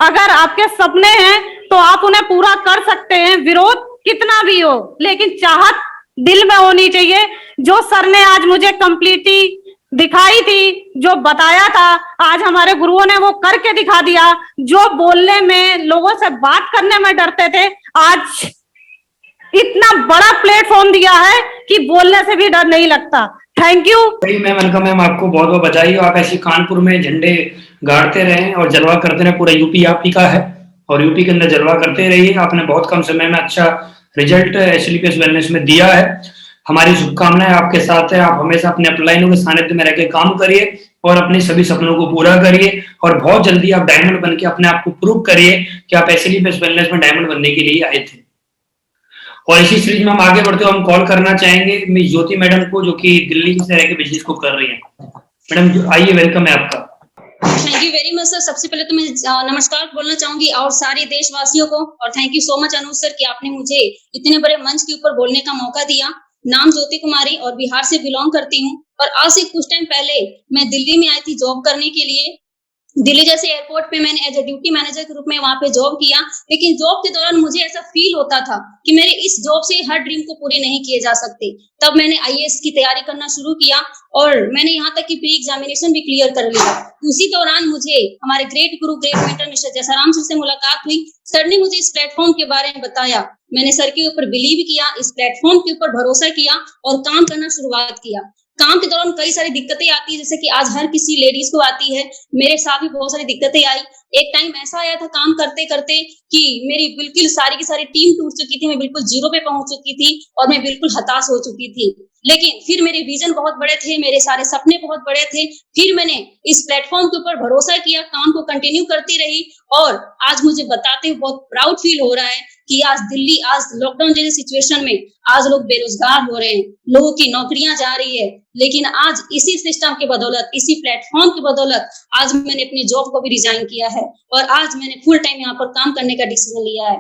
अगर आपके सपने हैं तो आप उन्हें पूरा कर सकते हैं, विरोध कितना भी हो, लेकिन चाहत दिल में होनी चाहिए। जो सर ने आज मुझे कंप्लीटली दिखाई थी, जो बताया था, आज हमारे गुरुओं ने वो करके दिखा दिया। जो बोलने में, लोगों से बात करने में डरते थे, आज इतना बड़ा प्लेटफॉर्म दिया है कि बोलने से भी डर नहीं लगता। Thank you. Ma'am welcome ma'am, आपको बहुत बहुत बधाई हो। आप ऐसे कानपुर में झंडे गाड़ते रहें और जलवा करते रहें। पूरा यूपी आप ही का है और यूपी के अंदर जलवा करते रहिए। आपने बहुत कम समय में अच्छा रिजल्ट SLPS वेलनेस में दिया है। हमारी शुभकामनाएं आपके साथ है। आप हमेशा अपने अपलाइनों के सानिध्य में रह के काम करिए और अपने सभी सपनों को पूरा करिए, और बहुत जल्दी आप डायमंड बन के अपने आप को प्रूव करिए कि आप SLPS वेलनेस में डायमंड बनने के लिए आए थे। और इसी सीरीज में हम आगे बढ़ते हुए हम कॉल करना चाहेंगे मिस ज्योति मैडम को, जो कि दिल्ली से रह के बिजनेस को कर रही है। मैडम आइए, वेलकम है आपका। Thank you very much sir. सबसे पहले तो मैं नमस्कार बोलना चाहूंगी और सारे देशवासियों को, और thank you so much Anuj sir कि आपने मुझे इतने बड़े मंच के ऊपर बोलने का मौका दिया। नाम ज्योति कुमारी और बिहार से बिलोंग करती हूँ, और आज से कुछ टाइम पहले मैं दिल्ली में आई थी जॉब करने के लिए। दिल्ली जैसे एयरपोर्ट पे मैंने एज ए ड्यूटी मैनेजर के रूप में वहां पे जॉब किया, लेकिन जॉब के दौरान मुझे ऐसा फील होता था कि मेरे इस जॉब से हर ड्रीम को पूरे नहीं किए जा सकते। तब मैंने IAS की तैयारी करना शुरू किया, और मैंने यहाँ तक कि प्री एग्जामिनेशन भी क्लियर कर लिया। उसी दौरान मुझे हमारे ग्रेट गुरु, great mentor mister Jaisaram sir से मुलाकात हुई। सर ने मुझे इस प्लेटफॉर्म के बारे में बताया, मैंने सर के ऊपर बिलीव किया, इस प्लेटफॉर्म के ऊपर भरोसा किया और काम करना शुरुआत किया। काम के दौरान कई सारी दिक्कतें आती है, जैसे कि आज हर किसी लेडीज को आती है, मेरे साथ भी बहुत सारी दिक्कतें आई। एक टाइम ऐसा आया था काम करते करते कि मेरी बिल्कुल सारी की सारी टीम टूट चुकी थी, मैं बिल्कुल जीरो पे पहुंच चुकी थी और मैं बिल्कुल हताश हो चुकी थी। लेकिन फिर मेरे विजन बहुत बड़े थे, मेरे सारे सपने बहुत बड़े थे। फिर मैंने इस प्लेटफॉर्म के ऊपर भरोसा किया, काम को कंटिन्यू करती रही, और आज मुझे बताते हुए बहुत प्राउड फील हो रहा है कि आज दिल्ली आज लॉकडाउन जैसी सिचुएशन में आज लोग बेरोजगार हो रहे हैं, लोगों की नौकरियां जा रही है, लेकिन आज इसी सिस्टम के बदौलत, इसी प्लेटफॉर्म की बदौलत आज मैंने अपने जॉब को भी रिजाइन किया है और आज मैंने फुल टाइम यहाँ पर काम करने का डिसीजन लिया है।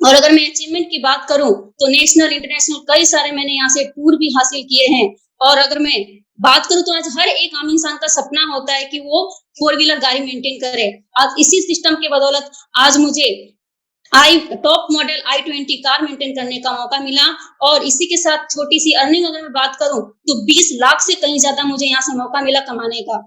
और अगर मैं अचीवमेंट की बात करूं तो नेशनल इंटरनेशनल कई सारे मैंने यहाँ से टूर भी हासिल किए हैं। और अगर मैं बात करूं तो आज हर एक आम इंसान का सपना होता है कि वो 4 व्हीलर गाड़ी मेंटेन करे। आज इसी सिस्टम के बदौलत आज मुझे top model i20 car maintain करने का मौका मिला। और इसी के साथ छोटी सी अर्निंग अगर मैं बात करूं तो 20 लाख से कहीं ज्यादा मुझे यहाँ से मौका मिला कमाने का,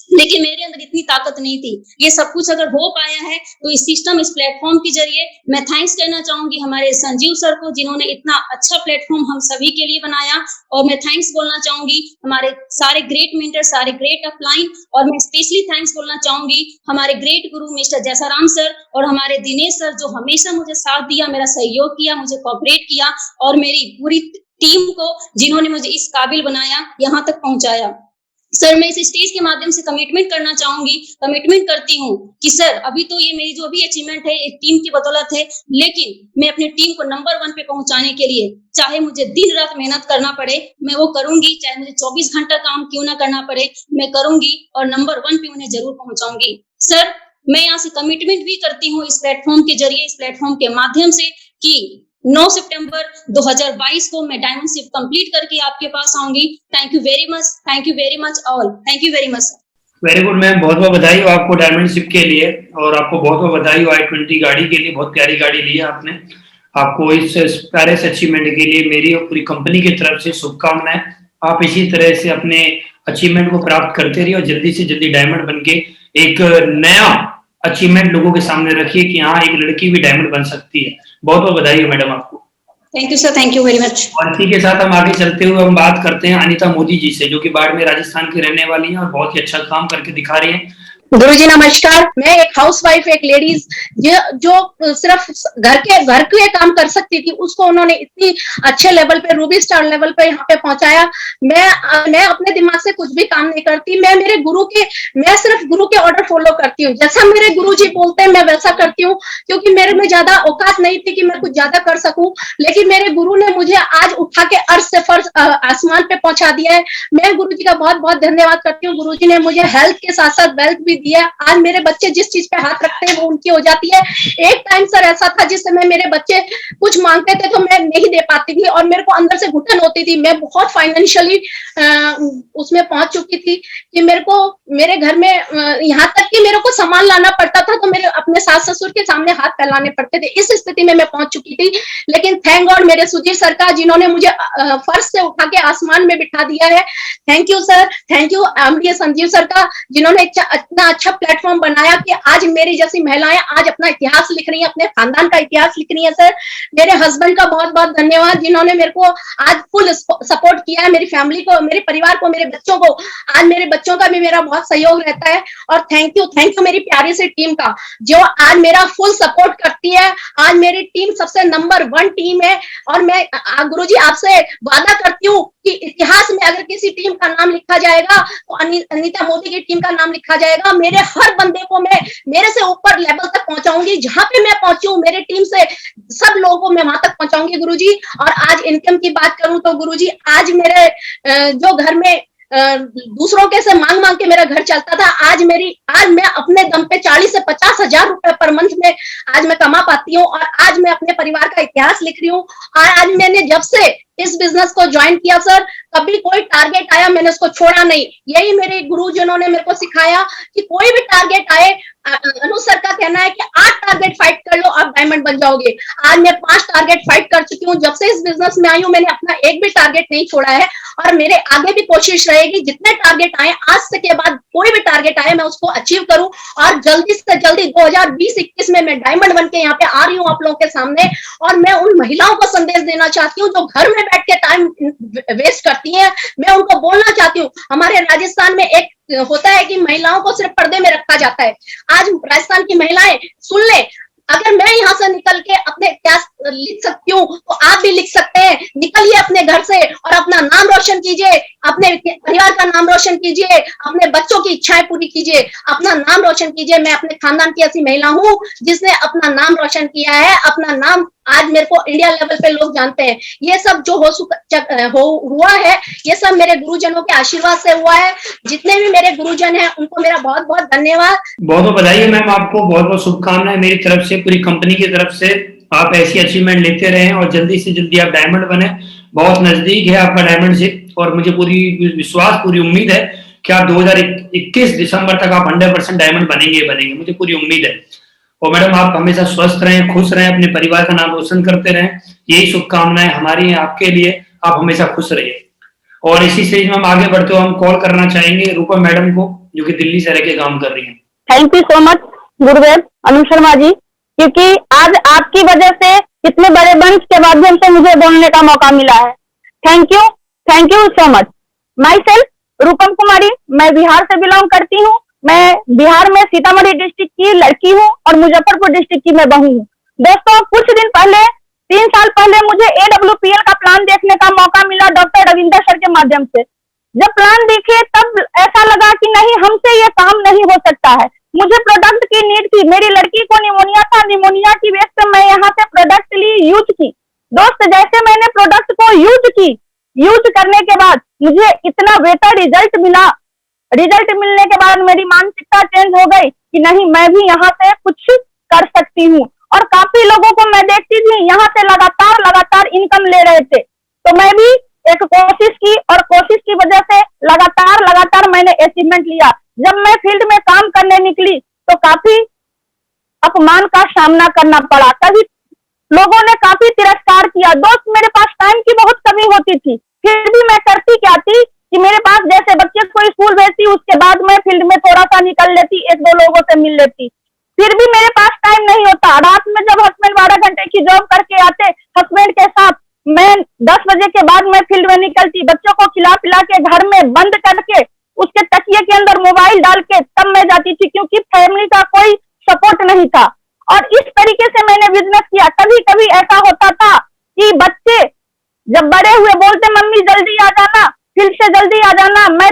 लेकिन मेरे अंदर इतनी ताकत नहीं थी। ये सब कुछ अगर हो पाया है तो इस सिस्टम, इस प्लेटफॉर्म के जरिए मैं थैंक्स कहना चाहूंगी हमारे संजीव सर को, जिन्होंने इतना अच्छा प्लेटफॉर्म हम सभी के लिए बनाया। और मैं थैंक्स बोलना चाहूंगी हमारे सारे ग्रेट मेंटर, सारे ग्रेट अपलाइन, और मैं स्पेशली थैंक्स बोलना चाहूंगी हमारे ग्रेट गुरु मिस्टर जैसाराम सर और हमारे दिनेश सर, जो हमेशा मुझे साथ दिया, मेरा सहयोग किया, मुझे कोऑपरेट किया, और मेरी पूरी टीम को जिन्होंने मुझे इस काबिल बनाया, यहाँ तक पहुंचाया। सर मैं इस स्टेज के माध्यम से कमिटमेंट करना चाहूंगी, कमिटमेंट करती हूँ कि सर अभी तो ये मेरी जो भी अचीवमेंट है एक टीम की बदौलत है, लेकिन मैं अपनी टीम को नंबर 1 पे पहुंचाने के लिए चाहे मुझे दिन रात मेहनत करना पड़े मैं वो करूंगी, चाहे मुझे 24 घंटा काम क्यों ना करना पड़े मैं करूंगी, और नंबर 1 पे उन्हें जरूर पहुंचाऊंगी। सर मैं यहाँ से कमिटमेंट भी करती हूँ इस प्लेटफॉर्म के जरिए, इस प्लेटफॉर्म के माध्यम से कि 9 सितंबर 2022 को मैं डायमंड शिप कंप्लीट करके आपके पास आऊंगी। Thank you very much, thank you very much all, thank you very much. Very good ma'am, बहुत बहुत बधाई हो आपको डायमंड शिप के लिए, और आपको बहुत बहुत बधाई हो i20 गाड़ी के लिए। बहुत प्यारी गाड़ी ली है आपने। आपको इस प्यारे से अचीवमेंट के लिए मेरी और पूरी कंपनी की तरफ से शुभकामनाएं। आप इसी तरह से अपने अचीवमेंट को प्राप्त करते रहिए और जल्दी से जल्दी डायमंड बन के एक नया अचीवमेंट लोगों के सामने रखिए कि हाँ एक लड़की भी डायमंड बन सकती है। बहुत बहुत बधाई हो मैडम आपको। Thank you sir, thank you very much. और इसी के साथ हम आगे चलते हुए हम बात करते हैं अनीता मोदी जी से, जो कि बाड़मेर राजस्थान की रहने वाली हैं और बहुत ही अच्छा काम करके दिखा रही हैं। गुरुजी नमस्कार। मैं एक हाउसवाइफ, एक लेडीज जो सिर्फ घर के काम कर सकती थी, उसको उन्होंने इतनी अच्छे लेवल पे, रूबी स्टार लेवल पे यहाँ पे पहुंचाया। मैं अपने दिमाग से कुछ भी काम नहीं करती, मैं सिर्फ गुरु के ऑर्डर फॉलो करती हूँ। जैसा मेरे गुरुजी बोलते हैं मैं वैसा करती हूँ, क्योंकि मेरे में ज्यादा औकात नहीं थी कि मैं कुछ ज्यादा कर सकूं, लेकिन मेरे गुरु ने मुझे आज उठा के अर्श से फर्श आसमान पे पहुंचा दिया है। मैं गुरुजी का बहुत बहुत धन्यवाद करती हूँ। गुरुजी ने मुझे हेल्थ के साथ साथ वेल्थ भी दिया। आज मेरे बच्चे जिस चीज पे हाथ रखते हैं वो उनकी हो जाती है। एक टाइम सर ऐसा था जिस समय मेरे बच्चे कुछ मांगते थे तो मैं नहीं दे पाती थी और मेरे को अंदर से घुटन होती थी। मैं बहुत फाइनेंशियली उसमें पहुंच चुकी थी कि मेरे घर में यहाँ तक कि मेरे को सामान लाना पड़ता था तो मेरे अपने सास ससुर के सामने हाथ फैलाने पड़ते थे। इस स्थिति में मैं पहुंच चुकी थी, लेकिन थैंक गॉड मेरे सुधीर सर का, जिन्होंने मुझे फर्श से उठा के आसमान में बिठा दिया है। Thank you sir, thank you MD Sanjeev sir का, जिन्होंने इतना अच्छा प्लेटफॉर्म बनाया कि आज मेरी जैसी महिलाएं आज अपना इतिहास लिख रही हैं, अपने खानदान का इतिहास लिख रही हैं। सर मेरे हस्बैंड का बहुत बहुत धन्यवाद, जिन्होंने मेरे को आज फुल सपोर्ट किया है, मेरी फैमिली को, मेरे परिवार को, मेरे बच्चों को। आज मेरे बच्चों का भी मेरा बहुत सहयोग रहता है। और थैंक यू मेरी प्यारी सी टीम का, जो आज मेरा फुल सपोर्ट करती है। आज मेरी टीम सबसे नंबर 1 टीम है और मैं गुरुजी आपसे वादा करती हूँ कि इतिहास में अगर किसी टीम का नाम लिखा जाएगा तो अनीता मोदी की टीम का नाम लिखा जाएगा। मेरे हर बंदे को मैं मेरे से ऊपर लेवल तक पहुंचाऊंगी। जहां पे मैं पहुंची हूँ मेरे टीम से सब लोगों को मैं वहां तक पहुंचाऊंगी गुरुजी। और आज इनकम की बात करूं तो गुरुजी आज मेरे जो घर में दूसरों के से मांग के मेरा घर चलता था, आज मैं अपने दम पे 40 से 50 हजार रुपए पर मंथ में आज मैं कमा पाती हूँ और आज मैं अपने परिवार का इतिहास लिख रही हूँ। और आज मैंने जब से इस बिजनेस को ज्वाइन किया सर, कभी कोई टारगेट आया मैंने उसको छोड़ा नहीं। यही मेरे गुरु जिन्होंने मेरे को सिखाया कि कोई भी टारगेट आए, अनुज सर का कहना है कि 8 टारगेट फाइट कर लो आप डायमंड बन जाओगे। आज मैं 5 टारगेट फाइट कर चुकी हूँ। जब से इस बिजनेस में आई हूँ मैंने अपना एक भी टारगेट नहीं छोड़ा है और मेरे आगे भी कोशिश रहेगी जितने टारगेट आए आज से के बाद कोई भी टारगेट आए मैं उसको अचीव करूं। और जल्दी से जल्दी 2020-21 में मैं डायमंड बन के यहाँ पे आ रही हूँ आप लोगों के सामने। और मैं उन महिलाओं को संदेश देना चाहती हूँ जो घर में बैठ के टाइम वेस्ट करती हैं। मैं उनको बोलना चाहती हूँ, हमारे राजस्थान में एक होता है कि महिलाओं को सिर्फ पर्दे में रखा जाता है। आज राजस्थान की महिलाएं सुन ले, अगर मैं यहाँ से निकल के अपने इतिहास लिख सकती हूँ तो आप भी लिख सकते हैं। निकलिए अपने घर से और अपना नाम रोशन कीजिए, अपने परिवार का नाम रोशन कीजिए, अपने बच्चों की इच्छाएं पूरी कीजिए, अपना नाम रोशन कीजिए। मैं अपने खानदान की ऐसी महिला हूँ जिसने अपना नाम रोशन किया है, अपना नाम आज मेरे को इंडिया लेवल पे लोग जानते हैं। ये सब जो हुआ है, ये सब मेरे गुरुजनों के आशीर्वाद से हुआ है। जितने भी मेरे गुरुजन हैं उनको मेरा बहुत बहुत धन्यवाद। बहुत बहुत बधाई है मैम, आपको बहुत बहुत शुभकामनाएं मेरी तरफ से, पूरी कंपनी की तरफ से। आप ऐसी अचीवमेंट लेते रहें और जल्दी से जल्दी आप डायमंड बने। बहुत नजदीक है आपका डायमंड से, और मुझे पूरी विश्वास, पूरी उम्मीद है कि आप 2021 दिसंबर तक आप 100% डायमंड बनेंगे, मुझे पूरी उम्मीद है। और मैडम आप हमेशा स्वस्थ रहें, खुश रहें, अपने परिवार का नाम रोशन करते रहें, यही शुभकामनाएं हमारी हैं आपके लिए। आप हमेशा खुश रहिए। और इसी स्टेज में हम आगे बढ़ते हुए हम कॉल करना चाहेंगे रूपम मैडम को, जो कि दिल्ली से रह के काम कर रही है। थैंक यू सो मच गुरुदेव अनु शर्मा जी, क्योंकि आज आपकी वजह से इतने बड़े मंच के माध्यम से मुझे बोलने का मौका मिला है। Thank you so much. Myself Rupam Kumari, मैं बिहार से बिलोंग करती हूँ। मैं बिहार में सीतामढ़ी डिस्ट्रिक्ट की लड़की हूँ और मुजफ्फरपुर डिस्ट्रिक्ट की मैं बहू हूँ। दोस्तों, कुछ दिन पहले, 3 साल पहले मुझे AWPL का प्लान देखने का मौका मिला डॉक्टर रविंदर सर के माध्यम से। जब प्लान देखे तब ऐसा लगा कि नहीं, हमसे ये काम नहीं हो सकता है। मुझे प्रोडक्ट की नीड थी। मेरी लड़की को निमोनिया था, निमोनिया की वजह से मैं यहाँ से प्रोडक्ट ली, यूज की। दोस्त, जैसे मैंने प्रोडक्ट को यूज करने के बाद मुझे इतना बेटर रिजल्ट मिला। रिजल्ट मिलने के बाद मेरी मानसिकता चेंज हो गई कि नहीं, मैं भी यहाँ से कुछ कर सकती हूँ। और काफी लोगों को मैं देखती थी यहाँ से लगातार इनकम ले रहे थे, तो मैं भी एक कोशिश की और कोशिश की वजह से लगातार मैंने अचीवमेंट लिया। जब मैं फील्ड में काम करने निकली तो काफी अपमान का सामना करना पड़ा। कभी लोगों ने काफी तिरस्कार किया। दोस्त, मेरे पास टाइम की बहुत कमी होती थी, फिर भी मैं करती क्या थी कि मेरे पास जैसे बच्चे को स्कूल भेजती, उसके बाद मैं फील्ड में थोड़ा सा निकल लेती, 1-2 लोगों से मिल लेती, फिर भी मेरे पास टाइम नहीं होता। रात में जब हस्बैंड 12 घंटे की जॉब करके आते, हस्बैंड के साथ मैं 10 बजे के बाद मैं फील्ड में निकलती, बच्चों को खिला पिला के घर में बंद करके उसके तकिए के अंदर मोबाइल डाल के तब मैं जाती थी, क्योंकि फैमिली का कोई सपोर्ट नहीं था। और इस तरीके से मैंने बिजनेस किया। कभी कभी ऐसा होता था कि बच्चे जब बड़े हुए बोलते, मम्मी जल्दी आ जाना, फील्ड से जल्दी आ जाना, मैं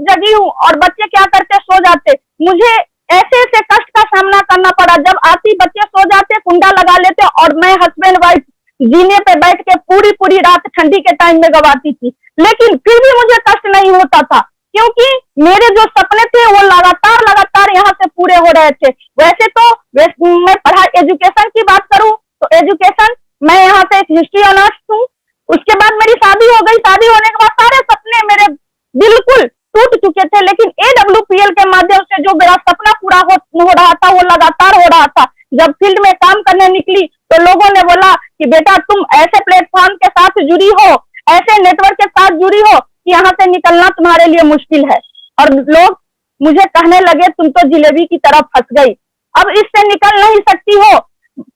जगी हूँ, और बच्चे क्या करते, सो जाते। मुझे ऐसे कष्ट का सामना करना पड़ा। जब आती, बच्चे सो जाते, कुंडा लगा लेते, और मैं हस्बैंड वाइफ जीने पे बैठ के पूरी रात ठंडी के टाइम में गवाती थी। लेकिन फिर भी मुझे कष्ट नहीं होता था, क्योंकि मेरे जो सपने थे वो लगातार यहाँ से पूरे हो रहे थे। वैसे तो मैं पढ़ाई, एजुकेशन की बात करूँ तो एजुकेशन, मैं यहाँ से हिस्ट्री ऑनर्स हूँ। उसके बाद मेरी शादी हो गई। शादी होने के बाद सारे सपने मेरे बिल्कुल टूट चुके थे, लेकिन AWPL के माध्यम से जो मेरा सपना पूरा हो रहा था वो लगातार हो रहा था। जब फील्ड में काम करने निकली तो लोगों ने बोला कि बेटा, तुम ऐसे प्लेटफॉर्म के साथ जुड़ी हो, ऐसे नेटवर्क के साथ जुड़ी हो कि यहाँ से निकलना तुम्हारे लिए मुश्किल है। और लोग मुझे कहने लगे, तुम तो जिलेबी की तरफ फंस गई, अब इससे निकल नहीं सकती हो।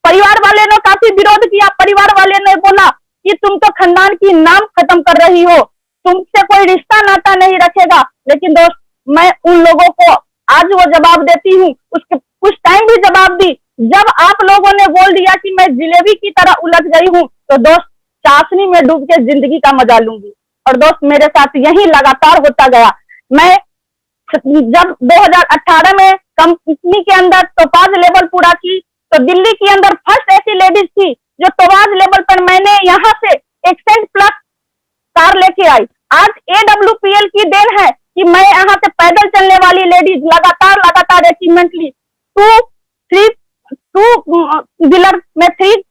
परिवार वाले ने काफी विरोध किया। परिवार वाले ने बोला कि तुम तो खानदान की नाम खत्म कर रही हो, तुमसे कोई रिश्ता नाता नहीं रखेगा। लेकिन दोस्त, मैं उन लोगों को आज वो जवाब देती हूँ, उसके कुछ टाइम भी जवाब दी। जब आप लोगों ने बोल दिया कि मैं जिलेबी की तरह उलझ गई हूँ, तो दोस्त, चाशनी में डूब के जिंदगी का मजा लूंगी। और दोस्त, मेरे साथ यही लगातार होता गया। मैं जब 2018 में कंपनी के अंदर टोपाज लेवल पूरा की, तो दिल्ली के अंदर फर्स्ट ऐसी लेडीज थी जो टोपाज लेवल पर मैंने यहाँ से एक्सेंट प्लस कार लेके आई। आज AWPL की देन है कि मैं यहाँ से पैदल चलने वाली लेडीज लगातार अचीवमेंट ली। 2 व्हीलर में 3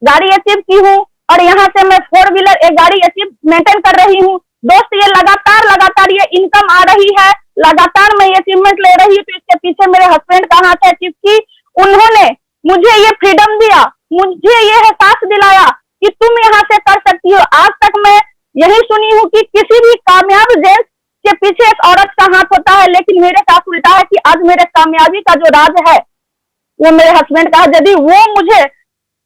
गाड़ी अचीव की हूँ, और यहाँ से मैं 4 व्हीलर 1 गाड़ी अचीव मेंटेन कर रही हूँ। दोस्त, ये लगातार ये इनकम आ रही है, लगातार मैं अचीवमेंट ले रही हूँ। तो इसके पीछे मेरे हस्बैंड का हाथ है, क्योंकि उन्होंने मुझे ये फ्रीडम दिया, मुझे ये एहसास दिलाया कि तुम यहाँ से कर सकती हो। आज तक मैं यही सुनी हूँ कि किसी भी कामयाब जेंट्स के पीछे एक औरत का हाथ होता है, लेकिन मेरे साथ उल्टा है कि आज मेरे कामयाबी का जो राज है वो मेरे हस्बैंड का। यदि वो मुझे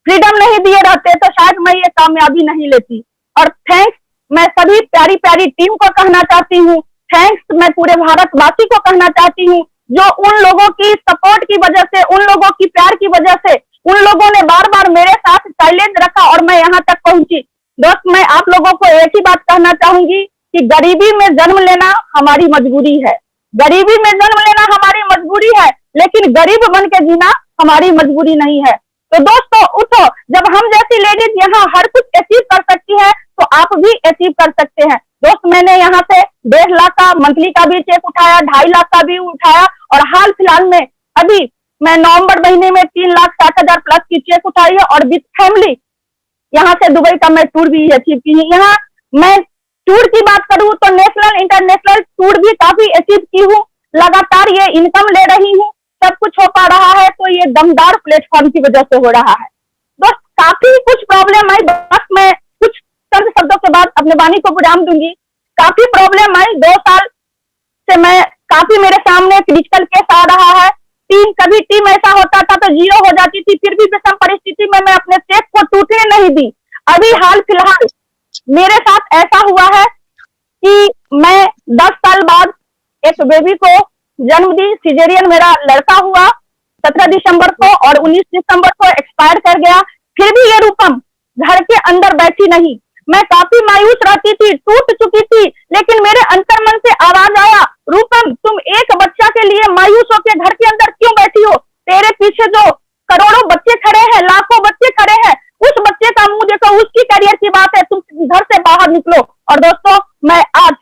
फ्रीडम नहीं दिए रहते तो शायद मैं ये कामयाबी नहीं लेती। और थैंक्स मैं सभी प्यारी टीम को कहना चाहती हूँ। थैंक्स मैं पूरे भारतवासी को कहना चाहती हूँ, जो उन लोगों की सपोर्ट की वजह से, उन लोगों की प्यार की वजह से, उन लोगों ने बार मेरे साथ चैलेंज रखा और मैं यहाँ तक पहुंची। दोस्त, मैं आप लोगों को एक ही बात कहना चाहूंगी कि गरीबी में जन्म लेना हमारी मजबूरी है, गरीबी में जन्म लेना हमारी मजबूरी है, लेकिन गरीब बन के जीना हमारी मजबूरी नहीं है। तो दोस्तों उठो, जब हम जैसी लेडीज यहाँ हर कुछ अचीव कर सकती है तो आप भी अचीव कर सकते हैं। दोस्त मैंने यहाँ से 1.5 लाख का मंथली का भी चेक उठाया, 2.5 लाख का भी उठाया, और हाल फिलहाल में अभी मैं नवंबर महीने में 3,60,000 प्लस की चेक उठाई है, और विद फैमिली यहाँ से दुबई का मैं टूर भी अचीव की है। यहाँ मैं टूर की बात करूँ तो नेशनल इंटरनेशनल टूर भी काफी अचीव की हूँ, लगातार ये इनकम ले रही हूँ, सब कुछ हो पा रहा है तो ये दमदार प्लेटफॉर्म की वजह से हो रहा है। दोस्त काफी कुछ प्रॉब्लम आई, बस मैं कुछ चंद शब्दों के बाद अपने वाणी को विराम दूंगी। काफी प्रॉब्लम आई, 2 साल से मैं काफी मेरे सामने क्रिटिकल केस आ रहा है। कभी टीम ऐसा होता था तो 0 हो जाती थी, फिर भी विषम परिस्थिति में मैं अपने स्टेप को टूटने नहीं दी। अभी हाल फिलहाल मेरे साथ ऐसा हुआ है कि मैं 10 साल बाद एक बेबी को जन्म दी, सिजेरियन मेरा लड़का हुआ 17 दिसंबर को, और 19 दिसंबर को एक्सपायर कर गया। फिर भी ये रूपम घर के अंदर बैठी नहीं, मैं काफी मायूस रहती थी, टूट चुकी थी, लेकिन मेरे अंतर्मन से आवाज आया, रूपम तुम एक बच्चा के लिए मायूस होकर घर के अंदर क्यों बैठी हो? तेरे पीछे जो करोड़ों बच्चे खड़े हैं, लाखों बच्चे खड़े हैं, उस बच्चे का मुंह देखो, उसकी करियर की बात है, तुम घर से बाहर निकलो। और दोस्तों मैं आज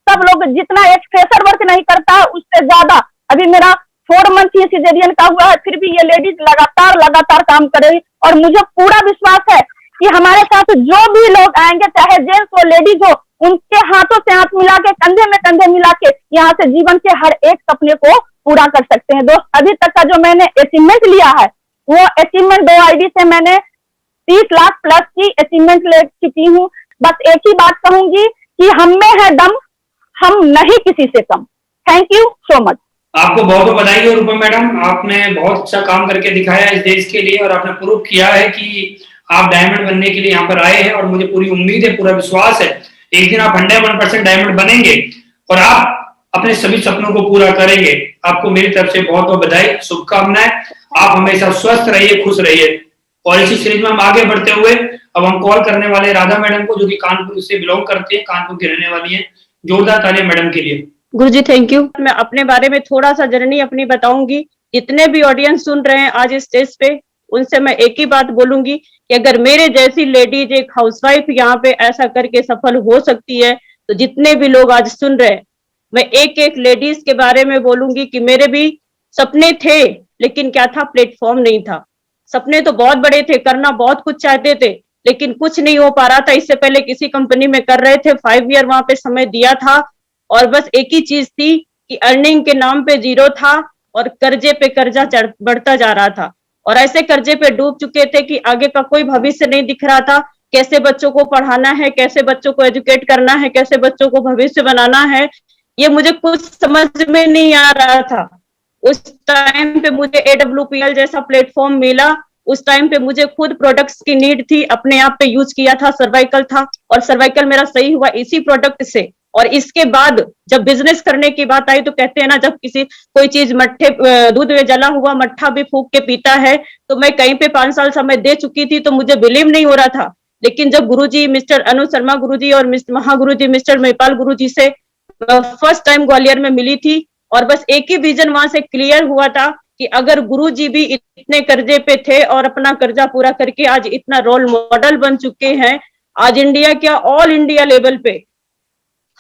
सब लोग जितना एक फ्रेशर वर्क नहीं करता उससे ज्यादा अभी मेरा 4 मंथ ही सिजेरियन का हुआ है, फिर भी ये लेडीज लगातार काम कर रही, और मुझे पूरा विश्वास है कि हमारे साथ जो भी लोग आएंगे, चाहे जेंट्स हो लेडीज हो, उनके हाथों से हाथ मिला के, कंधे में कंधे मिला के यहाँ से जीवन के हर एक सपने को पूरा कर सकते हैं। दोस्त अभी तक का जो मैंने अचीवमेंट लिया है वो अचीवमेंट 2 आईडी से मैंने 30 लाख प्लस की अचीवमेंट ले चुकी हूँ। बस एक ही बात कहूंगी कि हम में है दम, हम नहीं किसी से कम। Thank you so much. आपको बहुत बहुत बधाई हो रूपम मैडम, आपने बहुत अच्छा काम करके दिखाया इस देश के लिए, और आपने प्रूव किया है कि आप डायमंड बनने के लिए यहाँ पर आए हैं, और मुझे पूरी उम्मीद है, पूरा विश्वास है, एक दिन आप 101% डायमंड बनेंगे और आप अपने सभी सपनों को पूरा करेंगे। आपको मेरी तरफ से बहुत बहुत बधाई, शुभकामनाएं। आप हमेशा स्वस्थ रहिए, खुश रहिए। और इसी सीरीज में हम आगे बढ़ते हुए अब हम कॉल करने वाले राधा मैडम को, जो कि कानपुर से बिलोंग करती है, कानपुर की रहने वाली है। जोरदार तालियां मैडम के लिए। गुरुजी थैंक यू। मैं अपने बारे में थोड़ा सा जर्नी अपनी बताऊंगी। जितने भी ऑडियंस सुन रहे हैं आज इस स्टेज पे, उनसे मैं एक ही बात बोलूंगी कि अगर मेरे जैसी लेडीज, एक हाउसवाइफ यहाँ पे ऐसा करके सफल हो सकती है, तो जितने भी लोग आज सुन रहे हैं, मैं एक एक लेडीज के बारे में बोलूंगी कि मेरे भी सपने थे, लेकिन क्या था, प्लेटफॉर्म नहीं था। सपने तो बहुत बड़े थे, करना बहुत कुछ चाहते थे, लेकिन कुछ नहीं हो पा रहा था। इससे पहले किसी कंपनी में कर रहे थे, 5 ईयर वहां पे समय दिया था, और बस एक ही चीज थी कि अर्निंग के नाम पे 0 था और कर्जे पे कर्जा बढ़ता जा रहा था, और ऐसे कर्जे पे डूब चुके थे कि आगे का कोई भविष्य नहीं दिख रहा था। कैसे बच्चों को पढ़ाना है, कैसे बच्चों को एजुकेट करना है, कैसे बच्चों को भविष्य बनाना है, ये मुझे कुछ समझ में नहीं आ रहा था। उस टाइम पे मुझे AWPL जैसा प्लेटफॉर्म मिला। उस टाइम पे मुझे खुद प्रोडक्ट्स की नीड थी, अपने आप पे यूज किया था, सर्वाइकल था, और सर्वाइकल मेरा सही हुआ इसी प्रोडक्ट से। और इसके बाद जब बिजनेस करने की बात आई तो कहते हैं ना, जब किसी कोई चीज मट्ठे दूध में जला हुआ मट्ठा भी फूंक के पीता है, तो मैं कहीं पे 5 साल समय दे चुकी थी, तो मुझे बिलीव नहीं हो रहा था। लेकिन जब गुरुजी मिस्टर अनुज शर्मा गुरुजी और महागुरुजी मिस्टर महिपाल गुरुजी से फर्स्ट टाइम ग्वालियर में मिली थी, और बस एक ही विजन वहां से क्लियर हुआ था कि अगर गुरुजी भी इतने कर्जे पे थे और अपना कर्जा पूरा करके आज इतना रोल मॉडल बन चुके हैं, आज इंडिया क्या ऑल इंडिया लेवल पे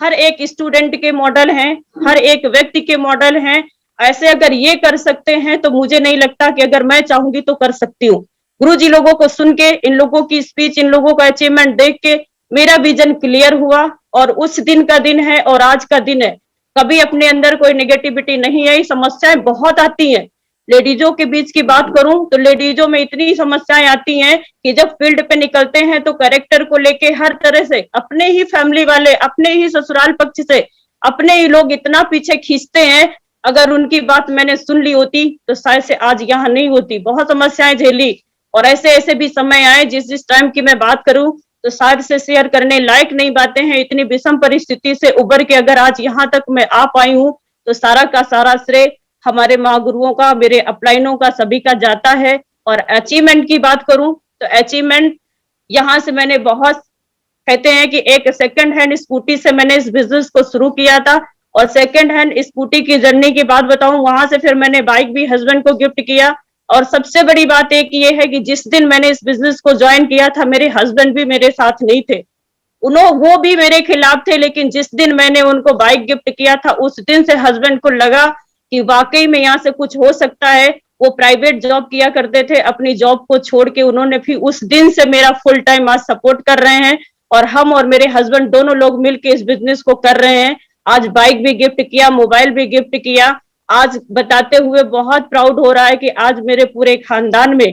हर एक स्टूडेंट के मॉडल हैं, हर एक व्यक्ति के मॉडल हैं। ऐसे अगर ये कर सकते हैं तो मुझे नहीं लगता कि अगर मैं चाहूंगी तो कर सकती हूँ। गुरुजी लोगों को सुन के, इन लोगों की स्पीच, इन लोगों का अचीवमेंट देख के मेरा विजन क्लियर हुआ, और उस दिन का दिन है और आज का दिन है। कभी अपने अंदर कोई नेगेटिविटी नहीं आई। समस्याएं बहुत आती हैं। लेडीजों के बीच की बात करूं तो लेडीजों में इतनी समस्याएं आती हैं कि जब फील्ड पे निकलते हैं तो कैरेक्टर को लेके हर तरह से अपने ही फैमिली वाले, अपने ही ससुराल पक्ष से अपने ही लोग इतना पीछे खींचते हैं। अगर उनकी बात मैंने सुन ली होती तो शायद से आज यहाँ नहीं होती। बहुत समस्याएं झेली, और ऐसे ऐसे भी समय आए जिस टाइम की मैं बात करूं तो शायद से शेयर करने लायक नहीं बातें हैं। इतनी विषम परिस्थिति से उबर के अगर आज यहाँ तक मैं आ पाई हूँ तो सारा का सारा श्रेय हमारे महागुरुओं का, मेरे अपलाइनों का, सभी का जाता है। और अचीवमेंट की बात करूं तो अचीवमेंट यहाँ से मैंने बहुत, कहते हैं कि एक सेकंड हैंड स्कूटी से मैंने इस बिजनेस को शुरू किया था, और सेकंड हैंड स्कूटी की जर्नी की बात बताऊं, वहां से फिर मैंने बाइक भी हस्बैंड को गिफ्ट किया, और सबसे बड़ी बात एक ये है कि जिस दिन मैंने इस बिजनेस को ज्वाइन किया था, मेरे हस्बैंड भी मेरे साथ नहीं थे, वो भी मेरे खिलाफ थे, लेकिन जिस दिन मैंने उनको बाइक गिफ्ट किया था, उस दिन से हस्बैंड को लगा कि वाकई में यहाँ से कुछ हो सकता है। वो प्राइवेट जॉब किया करते थे, अपनी जॉब को छोड़ के उन्होंने फिर उस दिन से मेरा फुल टाइम आज सपोर्ट कर रहे हैं, और हम और मेरे हस्बैंड दोनों लोग मिलके इस बिजनेस को कर रहे हैं। आज बाइक भी गिफ्ट किया, मोबाइल भी गिफ्ट किया। आज बताते हुए बहुत प्राउड हो रहा है कि आज मेरे पूरे खानदान में,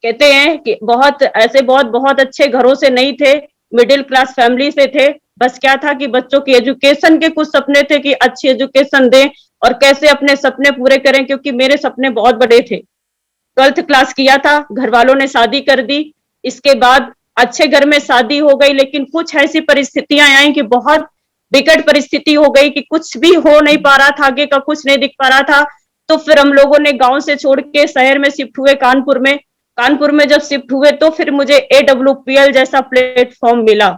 कहते हैं कि बहुत अच्छे घरों से नहीं थे, मिडिल क्लास फैमिली से थे। बस क्या था कि बच्चों की एजुकेशन के कुछ सपने थे कि अच्छी एजुकेशन दें और कैसे अपने सपने पूरे करें, क्योंकि मेरे सपने बहुत बड़े थे। 12th क्लास किया था, घर वालों ने शादी कर दी। इसके बाद अच्छे घर में शादी हो गई, लेकिन कुछ ऐसी परिस्थितियां आई कि बहुत विकट परिस्थिति हो गई कि कुछ भी हो नहीं पा रहा था, आगे का कुछ नहीं दिख पा रहा था। तो फिर हम लोगों ने गांव से छोड़ के शहर में शिफ्ट हुए, कानपुर में जब शिफ्ट हुए तो फिर मुझे AWPL जैसा प्लेटफॉर्म मिला।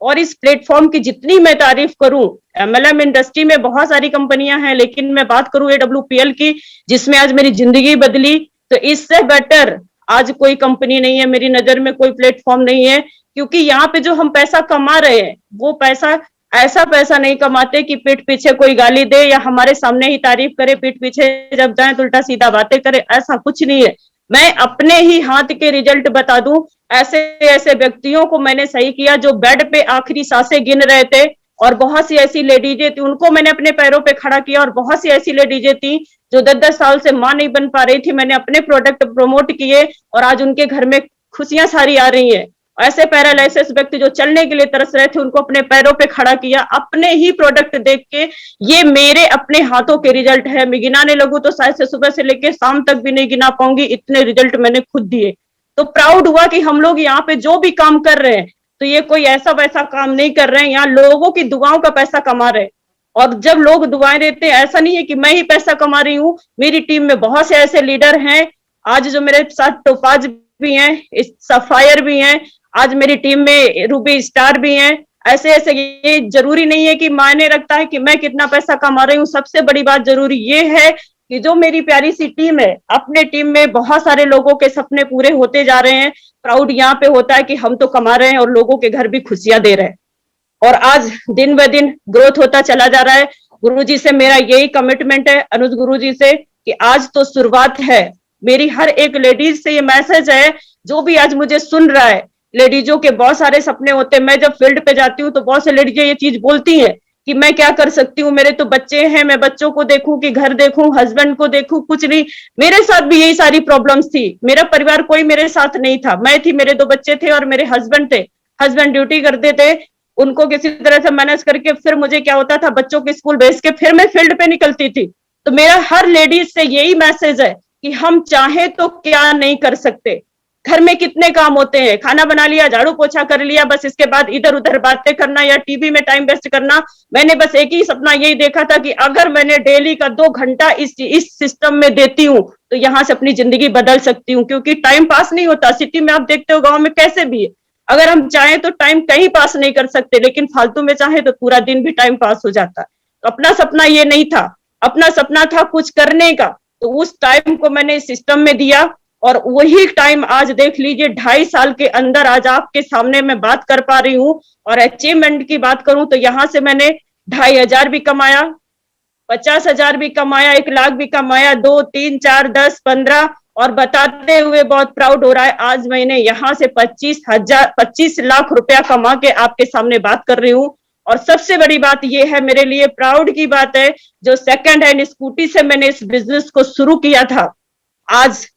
और इस प्लेटफॉर्म की जितनी मैं तारीफ करूं, MLM इंडस्ट्री में बहुत सारी कंपनियां हैं, लेकिन मैं बात करूं AWPL की, जिसमें आज मेरी जिंदगी बदली, तो इससे बेटर आज कोई कंपनी नहीं है, मेरी नजर में कोई प्लेटफॉर्म नहीं है। क्योंकि यहाँ पे जो हम पैसा कमा रहे हैं, वो पैसा ऐसा पैसा नहीं कमाते कि पीठ पीछे कोई गाली दे या हमारे सामने ही तारीफ करे, पीठ पीछे जब जाए तो उल्टा सीधा बातें करे, ऐसा कुछ नहीं है। मैं अपने ही हाथ के रिजल्ट बता दूं, ऐसे ऐसे व्यक्तियों को मैंने सही किया जो बेड पे आखिरी सांसें गिन रहे थे, और बहुत सी ऐसी लेडीजें थी, उनको मैंने अपने पैरों पे खड़ा किया। और बहुत सी ऐसी लेडीजें थी जो 10-10 साल से मां नहीं बन पा रही थी, मैंने अपने प्रोडक्ट प्रमोट किए और आज उनके घर में खुशियां सारी आ रही हैं। ऐसे पैरालाइसिस व्यक्ति जो चलने के लिए तरस रहे थे, उनको अपने पैरों पे खड़ा किया अपने ही प्रोडक्ट देख के। ये मेरे अपने हाथों के रिजल्ट है। मैं गिनाने लगूं तो शायद से सुबह से लेके शाम तक भी नहीं गिना पाऊंगी, इतने रिजल्ट मैंने खुद दिए। तो प्राउड हुआ कि हम लोग यहाँ पे जो भी काम कर रहे हैं, तो ये कोई ऐसा वैसा काम नहीं कर रहे हैं, यहाँ लोगों की दुआओं का पैसा कमा रहे हैं। और जब लोग दुआएं देते हैं, ऐसा नहीं है कि मैं ही पैसा कमा रही हूँ, मेरी टीम में बहुत से ऐसे लीडर हैं आज जो मेरे साथ टोपाज भी हैं, सफायर भी हैं, आज मेरी टीम में रूबी स्टार भी हैं। ऐसे ऐसे, ये जरूरी नहीं है कि मायने रखता है कि मैं कितना पैसा कमा रही हूँ। सबसे बड़ी बात जरूरी ये है कि जो मेरी प्यारी सी टीम है, अपने टीम में बहुत सारे लोगों के सपने पूरे होते जा रहे हैं। प्राउड यहाँ पे होता है कि हम तो कमा रहे हैं और लोगों के घर भी खुशियां दे रहे हैं, और आज दिन ब दिन ग्रोथ होता चला जा रहा है। गुरुजी से मेरा यही कमिटमेंट है, अनुज गुरुजी से, कि आज तो शुरुआत है। मेरी हर एक लेडीज से ये मैसेज है, जो भी आज मुझे सुन रहा है, लेडीजों के बहुत सारे सपने होते हैं। मैं जब फील्ड पे जाती हूँ तो बहुत से लेडीजें ये चीज बोलती हैं कि मैं क्या कर सकती हूँ, मेरे तो बच्चे हैं, मैं बच्चों को देखूं कि घर देखूं, हस्बैंड को देखूं, कुछ नहीं। मेरे साथ भी यही सारी प्रॉब्लम्स थी। मेरा परिवार कोई मेरे साथ नहीं था, मैं थी, मेरे 2 बच्चे थे और मेरे हस्बैंड थे। हस्बैंड ड्यूटी करते थे, उनको किसी तरह से मैनेज करके फिर मुझे क्या होता था, बच्चों के स्कूल भेज के फिर मैं फील्ड पे निकलती थी। तो मेरा हर लेडीज से यही मैसेज है कि हम चाहे तो क्या नहीं कर सकते। घर में कितने काम होते हैं, खाना बना लिया, झाड़ू पोछा कर लिया, बस इसके बाद इधर उधर बातें करना या टीवी में टाइम वेस्ट करना। मैंने बस एक ही सपना यही देखा था कि अगर मैंने डेली का 2 घंटा इस सिस्टम में देती हूँ तो यहाँ से अपनी जिंदगी बदल सकती हूँ। क्योंकि टाइम पास नहीं होता। सिटी में आप देखते हो, गाँव में कैसे भी है, अगर हम चाहें तो टाइम कहीं पास नहीं कर सकते, लेकिन फालतू में चाहे तो पूरा दिन भी टाइम पास हो जाता है। तो अपना सपना ये नहीं था, अपना सपना था कुछ करने का। तो उस टाइम को मैंने इस सिस्टम में दिया, और वही टाइम आज देख लीजिए 2.5 साल के अंदर आज आपके सामने मैं बात कर पा रही हूँ। और अचीवमेंट की बात करूं तो यहाँ से मैंने 2,500 भी कमाया, 50,000 भी कमाया, 1 लाख भी कमाया, 2, 3, 4, 10, 15, और बताते हुए बहुत प्राउड हो रहा है। आज मैंने यहाँ से 25 लाख रुपया कमा के आपके सामने बात कर रही हूँ। और सबसे बड़ी बात यह है, मेरे लिए प्राउड की बात है, जो सेकंड हैंड स्कूटी से मैंने इस बिजनेस को शुरू किया था, आज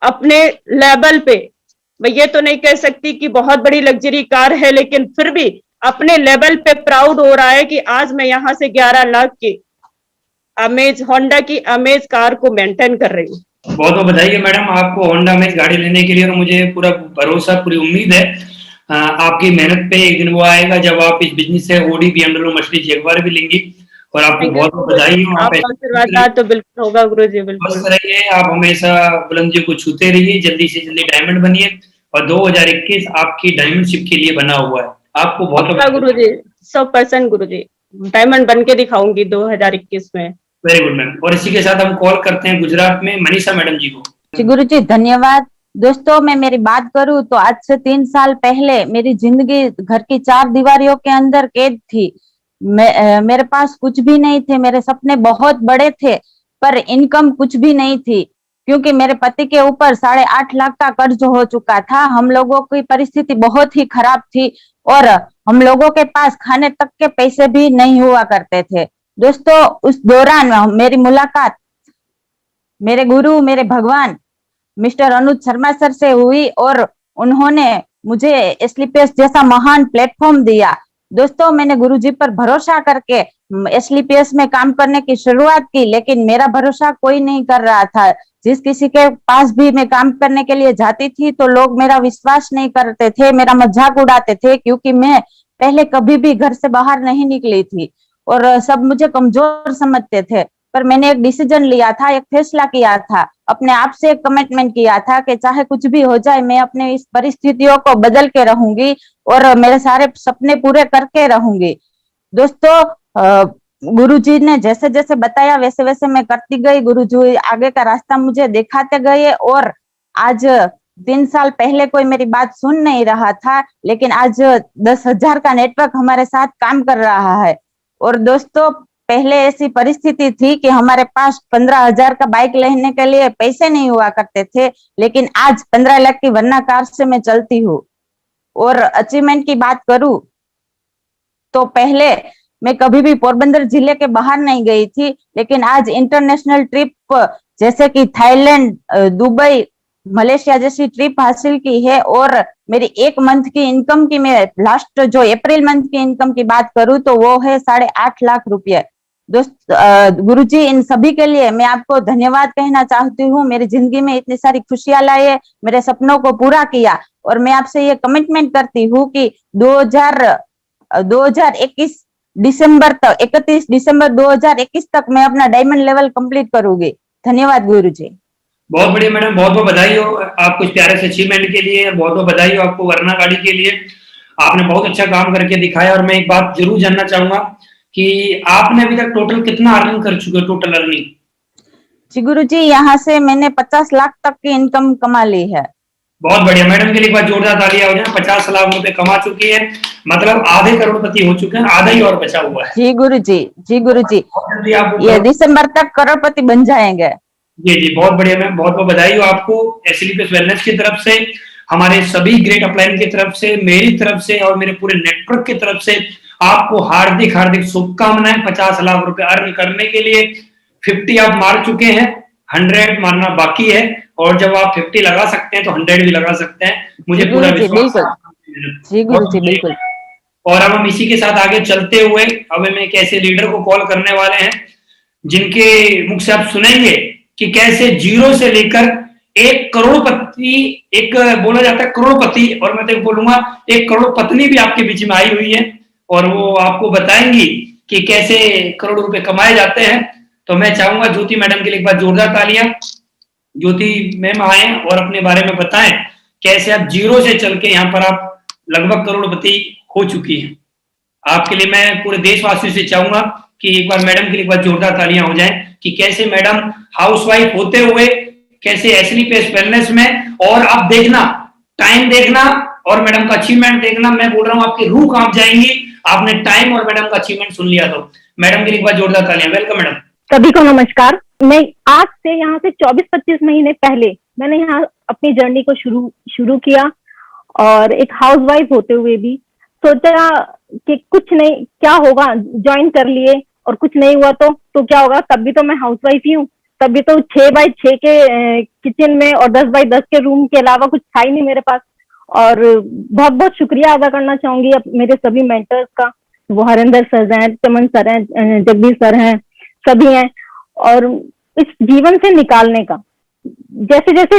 अपने लेवल पे, मैं ये तो नहीं कह सकती कि बहुत बड़ी लग्जरी कार है, लेकिन फिर भी अपने लेवल पे प्राउड हो रहा है कि आज मैं यहाँ से 11 लाख की अमेज, होंडा की अमेज कार को मेंटेन कर रही हूँ। बहुत बहुत बधाई है मैडम आपको होंडा अमेज गाड़ी लेने के लिए। और मुझे पूरा भरोसा, पूरी उम्मीद है आपकी मेहनत पे एक दिन वो आएगा जब आप इस बिजनेस से ओडी BMW मर्सिडीज जगुआर भी लेंगी। और आपको बहुत बहुत बधाई हो। आपका आशीर्वाद तो बिल्कुल होगा गुरुजी, बिल्कुल। मस्त रहिए, आप हमेशा बुलंदियों को छूते रहिए, जल्दी से जल्दी डायमंड बनिए। और 2021 आपकी डायमंडशिप के लिए बना हुआ है। आपको बहुत गुरुजी, 100% गुरुजी, डायमंड बन के दिखाऊंगी 2021 में। Very good ma'am. और इसी के साथ हम कॉल करते हैं गुजरात में मनीषा मैडम जी को। जी गुरुजी धन्यवाद। दोस्तों मैं मेरी बात करूं तो आज से 3 साल पहले मेरी जिंदगी घर की 4 दीवारियों के अंदर कैद थी। मेरे पास कुछ भी नहीं थे, मेरे सपने बहुत बड़े थे पर इनकम कुछ भी नहीं थी क्योंकि मेरे पति के ऊपर 8.5 लाख का कर्ज हो चुका था। हम लोगों की परिस्थिति बहुत ही खराब थी और हम लोगों के पास खाने तक के पैसे भी नहीं हुआ करते थे। दोस्तों उस दौरान मेरी मुलाकात मेरे गुरु मेरे भगवान मिस्टर अनुज शर्मा सर से हुई और उन्होंने मुझे एसलीपीएस जैसा महान प्लेटफॉर्म दिया। दोस्तों मैंने गुरुजी पर भरोसा करके एसलीपीएस में काम करने की शुरुआत की, लेकिन मेरा भरोसा कोई नहीं कर रहा था। जिस किसी के पास भी मैं काम करने के लिए जाती थी तो लोग मेरा विश्वास नहीं करते थे, मेरा मजाक उड़ाते थे क्योंकि मैं पहले कभी भी घर से बाहर नहीं निकली थी और सब मुझे कमजोर समझते थे। पर मैंने एक डिसीजन लिया था, एक फैसला किया था, अपने आप से एक कमिटमेंट किया था कि चाहे कुछ भी हो जाए मैं अपने इस परिस्थितियों को बदल के रहूंगी और मेरे सारे सपने पूरे करके रहूंगी। दोस्तों गुरुजी ने जैसे जैसे बताया वैसे वैसे मैं करती गई। गुरुजी आगे का रास्ता मुझे दिखाते गए और आज 3 साल पहले कोई मेरी बात सुन नहीं रहा था, लेकिन आज 10,000 का नेटवर्क हमारे साथ काम कर रहा है। और दोस्तों पहले ऐसी परिस्थिति थी कि हमारे पास 15,000 का बाइक लेने के लिए पैसे नहीं हुआ करते थे, लेकिन आज 15 लाख की वर्ना कार से मैं चलती हूँ। और अचीवमेंट की बात करूं तो पहले मैं कभी भी पोरबंदर जिले के बाहर नहीं गई थी, लेकिन आज इंटरनेशनल ट्रिप जैसे कि थाईलैंड, दुबई, मलेशिया जैसी ट्रिप हासिल की है और मेरी 1 मंथ की इनकम की मैं लास्ट जो अप्रैल मंथ की इनकम की बात करूं तो वो है 8.5 लाख रुपए। दोस्त गुरुजी इन सभी के लिए मैं आपको धन्यवाद कहना चाहती हूँ। मेरी जिंदगी में इतनी सारी खुशियां लाए, मेरे सपनों को पूरा किया और मैं आपसे ये कमिटमेंट करती हूँ कि 2021 दिसंबर तक 31 दिसंबर 2021 तक मैं अपना डायमंड लेवल कंप्लीट करूंगी। धन्यवाद गुरुजी। बहुत बढ़िया मैडम, बहुत बहुत बधाई हो आपको इस प्यारे से अचीवमेंट के लिए, बहुत बहुत बधाई हो आपको वरना गाड़ी के लिए। आपने बहुत अच्छा काम करके दिखाया और मैं एक बात जरूर जानना चाहूंगा कि आपने अभी तक टोटल कितना अर्निंग कर चुके हो, टोटल अर्निंग? जी गुरुजी यहाँ से मैंने 50 लाख तक की इनकम कमा ली है। बहुत बढ़िया मैडम के लिए एक बार जोरदार तालियां हो जाए। 50 लाख रुपए कमा चुकी है, मतलब आधे करोड़पति हो चुके हैं, आधा ही और बचा हुआ है। जी गुरुजी, जी गुरुजी, ये दिसंबर तक करोड़पति बन जाएंगे। जी बहुत बढ़िया मैम, बहुत बहुत बधाई हो आपको एसलीपीएस वेलनेस की तरफ से, हमारे सभी ग्रेट अपलाइन की तरफ से, मेरी तरफ से और मेरे पूरे नेटवर्क की तरफ से आपको हार्दिक हार्दिक शुभकामनाएं। 50 लाख रुपए अर्न करने के लिए 50 आप मार चुके हैं, 100 मारना बाकी है और जब आप 50 लगा सकते हैं तो 100 भी लगा सकते हैं, मुझे पूरा विश्वास है। जी गुरुजी बिल्कुल। और अब हम इसी के साथ आगे चलते हुए अब हम एक ऐसे लीडर को कॉल करने वाले हैं जिनके मुख से आप सुनेंगे कि कैसे जीरो से लेकर 1 करोड़पति, एक बोला जाता है करोड़पति और मैं तो बोलूंगा 1 करोड़ पत्नी भी आपके बीच में आई हुई है और वो आपको बताएंगी कि कैसे करोड़ रुपए कमाए जाते हैं। तो मैं चाहूंगा ज्योति मैडम के लिए एक बार जोरदार तालियां। ज्योति मैम आए और अपने बारे में बताएं कैसे आप जीरो से चल के यहाँ पर आप लगभग करोड़पति हो चुकी है। आपके लिए मैं पूरे देशवासियों से चाहूंगा कि एक बार मैडम के लिए एक बार जोरदार तालियां हो जाएं कि कैसे मैडम हाउसवाइफ होते हुए कैसे एसलीपीएस वेलनेस में, और आप देखना टाइम देखना और मैडम का अचीवमेंट देखना, मैं बोल रहा हूँ आपकी रूह कांप जाएंगी। आपने टाइम और मैडम का अचीवमेंट सुन लिया तो मैडम के लिए एक बार जोरदार तालियां। Welcome madam. सभी को नमस्कार। मैं आज से यहाँ से 24-25 महीने पहले मैंने यहाँ अपनी जर्नी को शुरू किया और एक हाउसवाइफ होते हुए भी सोचा कि कुछ नहीं, क्या होगा, ज्वाइन कर लिए और कुछ नहीं हुआ तो क्या होगा, तब भी तो मैं हाउसवाइफ ही हूँ, तब भी तो 6x6 के किचन में और 10x10 के रूम के अलावा कुछ था ही नहीं मेरे पास। और बहुत बहुत शुक्रिया अदा करना चाहूंगी मेरे सभी मेंटर्स का, वो हरिंदर सर हैं, चमन सर हैं, जगदीश सर हैं, सभी हैं। और इस जीवन से निकालने का जैसे जैसे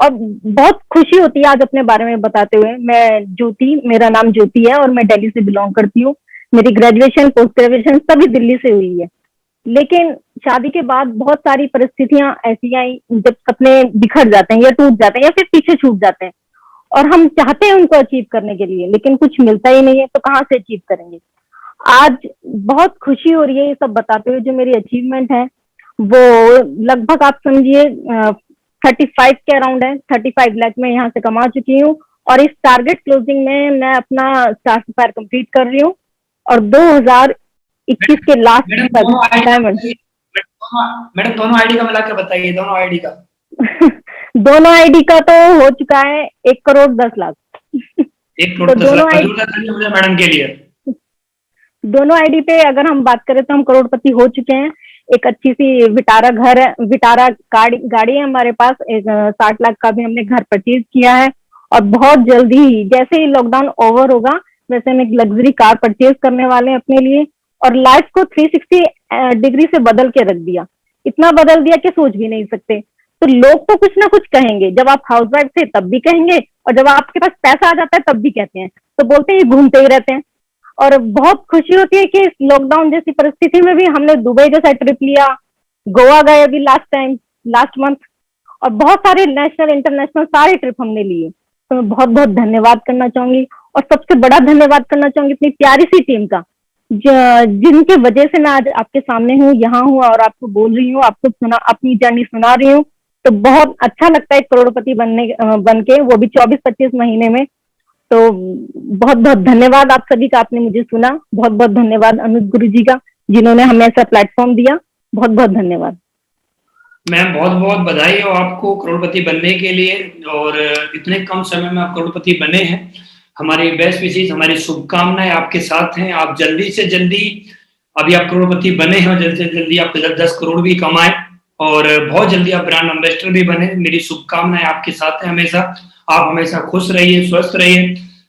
और बहुत खुशी होती है आज अपने बारे में बताते हुए। मैं ज्योति, मेरा नाम ज्योति है और मैं दिल्ली से बिलोंग करती हूँ। मेरी ग्रेजुएशन पोस्ट ग्रेजुएशन सभी दिल्ली से हुई है, लेकिन शादी के बाद बहुत सारी परिस्थितियां ऐसी आई जब सपने बिखर जाते हैं या टूट जाते हैं या फिर पीछे छूट जाते हैं और हम चाहते हैं उनको अचीव करने के लिए, लेकिन कुछ मिलता ही नहीं है, तो कहाँ से अचीव करेंगे। आज बहुत खुशी हो रही है ये सब बताते हुए। जो मेरी अचीवमेंट है वो लगभग आप समझिए 35 के अराउंड है, 35 लाख में यहाँ से कमा चुकी हूँ। और इस टारगेट क्लोजिंग में मैं अपना स्टार सफायर कंप्लीट कर रही हूँ और 2021 के लास्ट तक डायमंड। मैडम दोनों आईडी का मिला के बताइए, दोनों आईडी का। दोनों आईडी का तो हो चुका है 1,10,00,000। 1,10,00,000 मैडम के लिए। दोनों आईडी पे अगर हम बात करें तो हम करोड़पति हो चुके हैं। एक अच्छी सी विटारा घर है, विटारा गाड़ी है हमारे पास। 60 लाख का भी हमने घर परचेज किया है और बहुत जल्दी ही जैसे ही लॉकडाउन ओवर होगा वैसे हम एक लग्जरी कार परचेज करने वाले हैं अपने लिए। और लाइफ को 360 डिग्री से बदल के रख दिया, इतना बदल दिया कि सोच भी नहीं सकते। तो लोग तो कुछ ना कुछ कहेंगे, जब आप हाउसवाइफ थे तब भी कहेंगे और जब आपके पास पैसा आ जाता है तब भी कहते हैं। तो बोलते हैं घूमते ही रहते हैं। और बहुत खुशी होती है कि इस लॉकडाउन जैसी परिस्थिति में भी हमने दुबई जैसा ट्रिप लिया, गोवा गए अभी लास्ट मंथ, और बहुत सारे नेशनल इंटरनेशनल सारे ट्रिप हमने लिए। तो मैं बहुत बहुत धन्यवाद करना चाहूंगी और सबसे बड़ा धन्यवाद करना चाहूंगी अपनी प्यारी सी टीम का, जिनके वजह से मैं आज आपके सामने हूँ, यहाँ हूँ और आपको बोल रही हूँ, आपको अपनी जर्नी सुना रही हूँ। तो बहुत अच्छा लगता है करोड़पति बन के, वो भी 24-25 महीने में। तो बहुत बहुत धन्यवाद आप सभी का, आपने मुझे सुना। बहुत बहुत धन्यवाद अनुज गुरुजी का, जिन्होंने हमें ऐसा प्लेटफॉर्म दिया। बहुत बहुत धन्यवाद मैम, बहुत बहुत बधाई हो आपको करोड़पति बनने के लिए, और इतने कम समय में आप करोड़पति बने हैं। हमारी बेस्ट विशेष, हमारी शुभकामनाएं आपके साथ हैं। आप जल्दी से जल्दी, अभी आप करोड़पति बने हैं, जल्दी से जल्दी आप 10 करोड़ भी कमाएं और बहुत जल्दी आप ब्रांड एम्बेसडर भी बने। मेरी शुभकामनाएं आपके साथ है हमेशा। आप हमेशा खुश रहिए, स्वस्थ रहिए।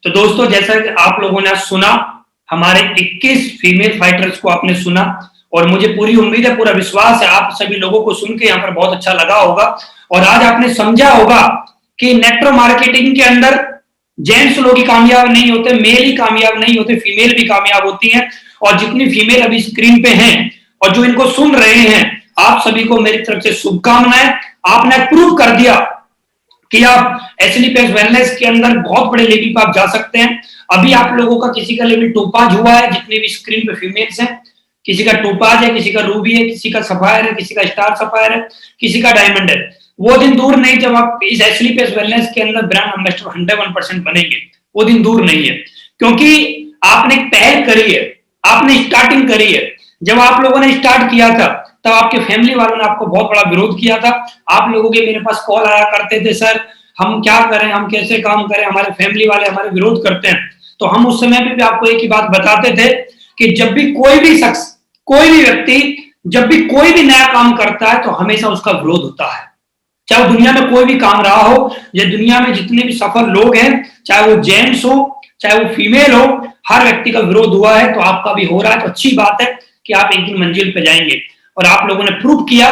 तो दोस्तों, जैसा कि आप लोगों ने सुना, हमारे 21 फीमेल फाइटर्स को आपने सुना, और मुझे पूरी उम्मीद है, पूरा विश्वास है आप सभी लोगों को सुन के यहाँ पर बहुत अच्छा लगा होगा। और आज आपने समझा होगा कि नेटवर्क मार्केटिंग के अंदर जेंट्स लोग ही कामयाब नहीं होते, मेल ही कामयाब नहीं होते, फीमेल भी कामयाब होती हैं। और जितनी फीमेल अभी स्क्रीन पे हैं और जो इनको सुन रहे हैं, आप सभी को मेरी तरफ से शुभकामनाएं। आपने प्रूव कर दिया कि आप एसएलपीएस वेलनेस के अंदर बहुत बड़े लेवल पर आप जा सकते हैं। अभी आप लोगों का किसी का लेवल टोपाज हुआ है, जितने भी स्क्रीन पे फीमेल्स हैं, किसी का टोपाज है, किसी का रूबी है, किसी का सफायर है, किसी का स्टार सफायर है, किसी का डायमंड है। वो दिन दूर नहीं जब आप इस एसएलपीएस वेलनेस के अंदर ब्रांड एम्बेसडर 101% बनेंगे। वो दिन दूर नहीं है, क्योंकि आपने पहल करी है, आपने स्टार्टिंग करी है। जब आप लोगों ने स्टार्ट किया था तब आपके फैमिली वालों ने आपको बहुत बड़ा विरोध किया था। आप लोगों के मेरे पास कॉल आया करते थे, सर हम क्या करें, हम कैसे काम करें, हमारे फैमिली वाले हमारे विरोध करते हैं। तो हम उस समय भी आपको एक ही बात बताते थे कि जब भी कोई भी शख्स, कोई भी व्यक्ति, जब भी कोई भी नया काम करता है तो हमेशा उसका विरोध होता है। चाहे दुनिया में कोई भी काम रहा हो, या दुनिया में जितने भी सफल लोग हैं, चाहे वो जेंट्स हो चाहे वो फीमेल हो, हर व्यक्ति का विरोध हुआ है। तो आपका भी हो रहा है, तो अच्छी बात है कि आप एक दिन मंजिल पे जाएंगे। और आप लोगों ने प्रूव किया,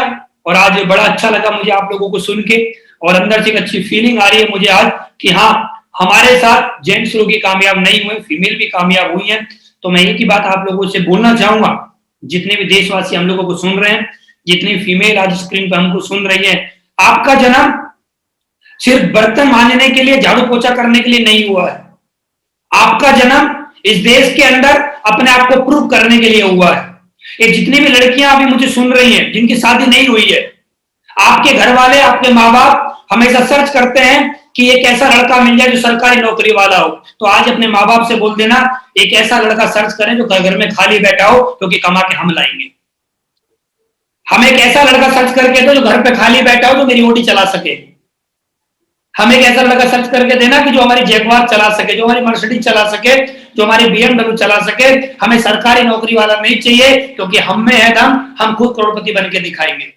और आज बड़ा अच्छा लगा मुझे आप लोगों को सुन के, और अंदर से एक अच्छी फीलिंग आ रही है मुझे आज कि हाँ, हमारे साथ जेंट्स लोग ही कामयाब नहीं हुए, फीमेल भी कामयाब हुई हैं। तो मैं एक ही बात आप लोगों से बोलना चाहूंगा, जितने भी देशवासी हम लोगों को सुन रहे हैं, जितनी फीमेल आज स्क्रीन पर हमको सुन रही है, आपका जन्म सिर्फ बर्तन मांजने के लिए, झाड़ू पोछा करने के लिए नहीं हुआ है। आपका जन्म इस देश के अंदर अपने आप को प्रूव करने के लिए हुआ है। ये जितनी भी लड़कियां अभी मुझे सुन रही हैं, जिनकी शादी नहीं हुई है, आपके घर वाले, आपके माँ बाप हमेशा सर्च करते हैं कि एक ऐसा लड़का मिल जाए जो सरकारी नौकरी वाला हो। तो आज अपने माँ बाप से बोल देना, एक ऐसा लड़का सर्च करें जो घर में खाली बैठा हो, क्योंकि कमा के हम लाएंगे। हम एक ऐसा लड़का सर्च करके दो जो घर पे खाली बैठा हो, जो मेरी ओटी चला सके। हम एक ऐसा लड़का सर्च करके देना कि जो हमारी जैगवार चला सके, जो हमारी मर्सिडीज चला सके, जो हमारी BMW चला सके। हमें सरकारी नौकरी वाला नहीं चाहिए, क्योंकि हम में है दम, हम खुद करोड़पति बन के दिखाएंगे।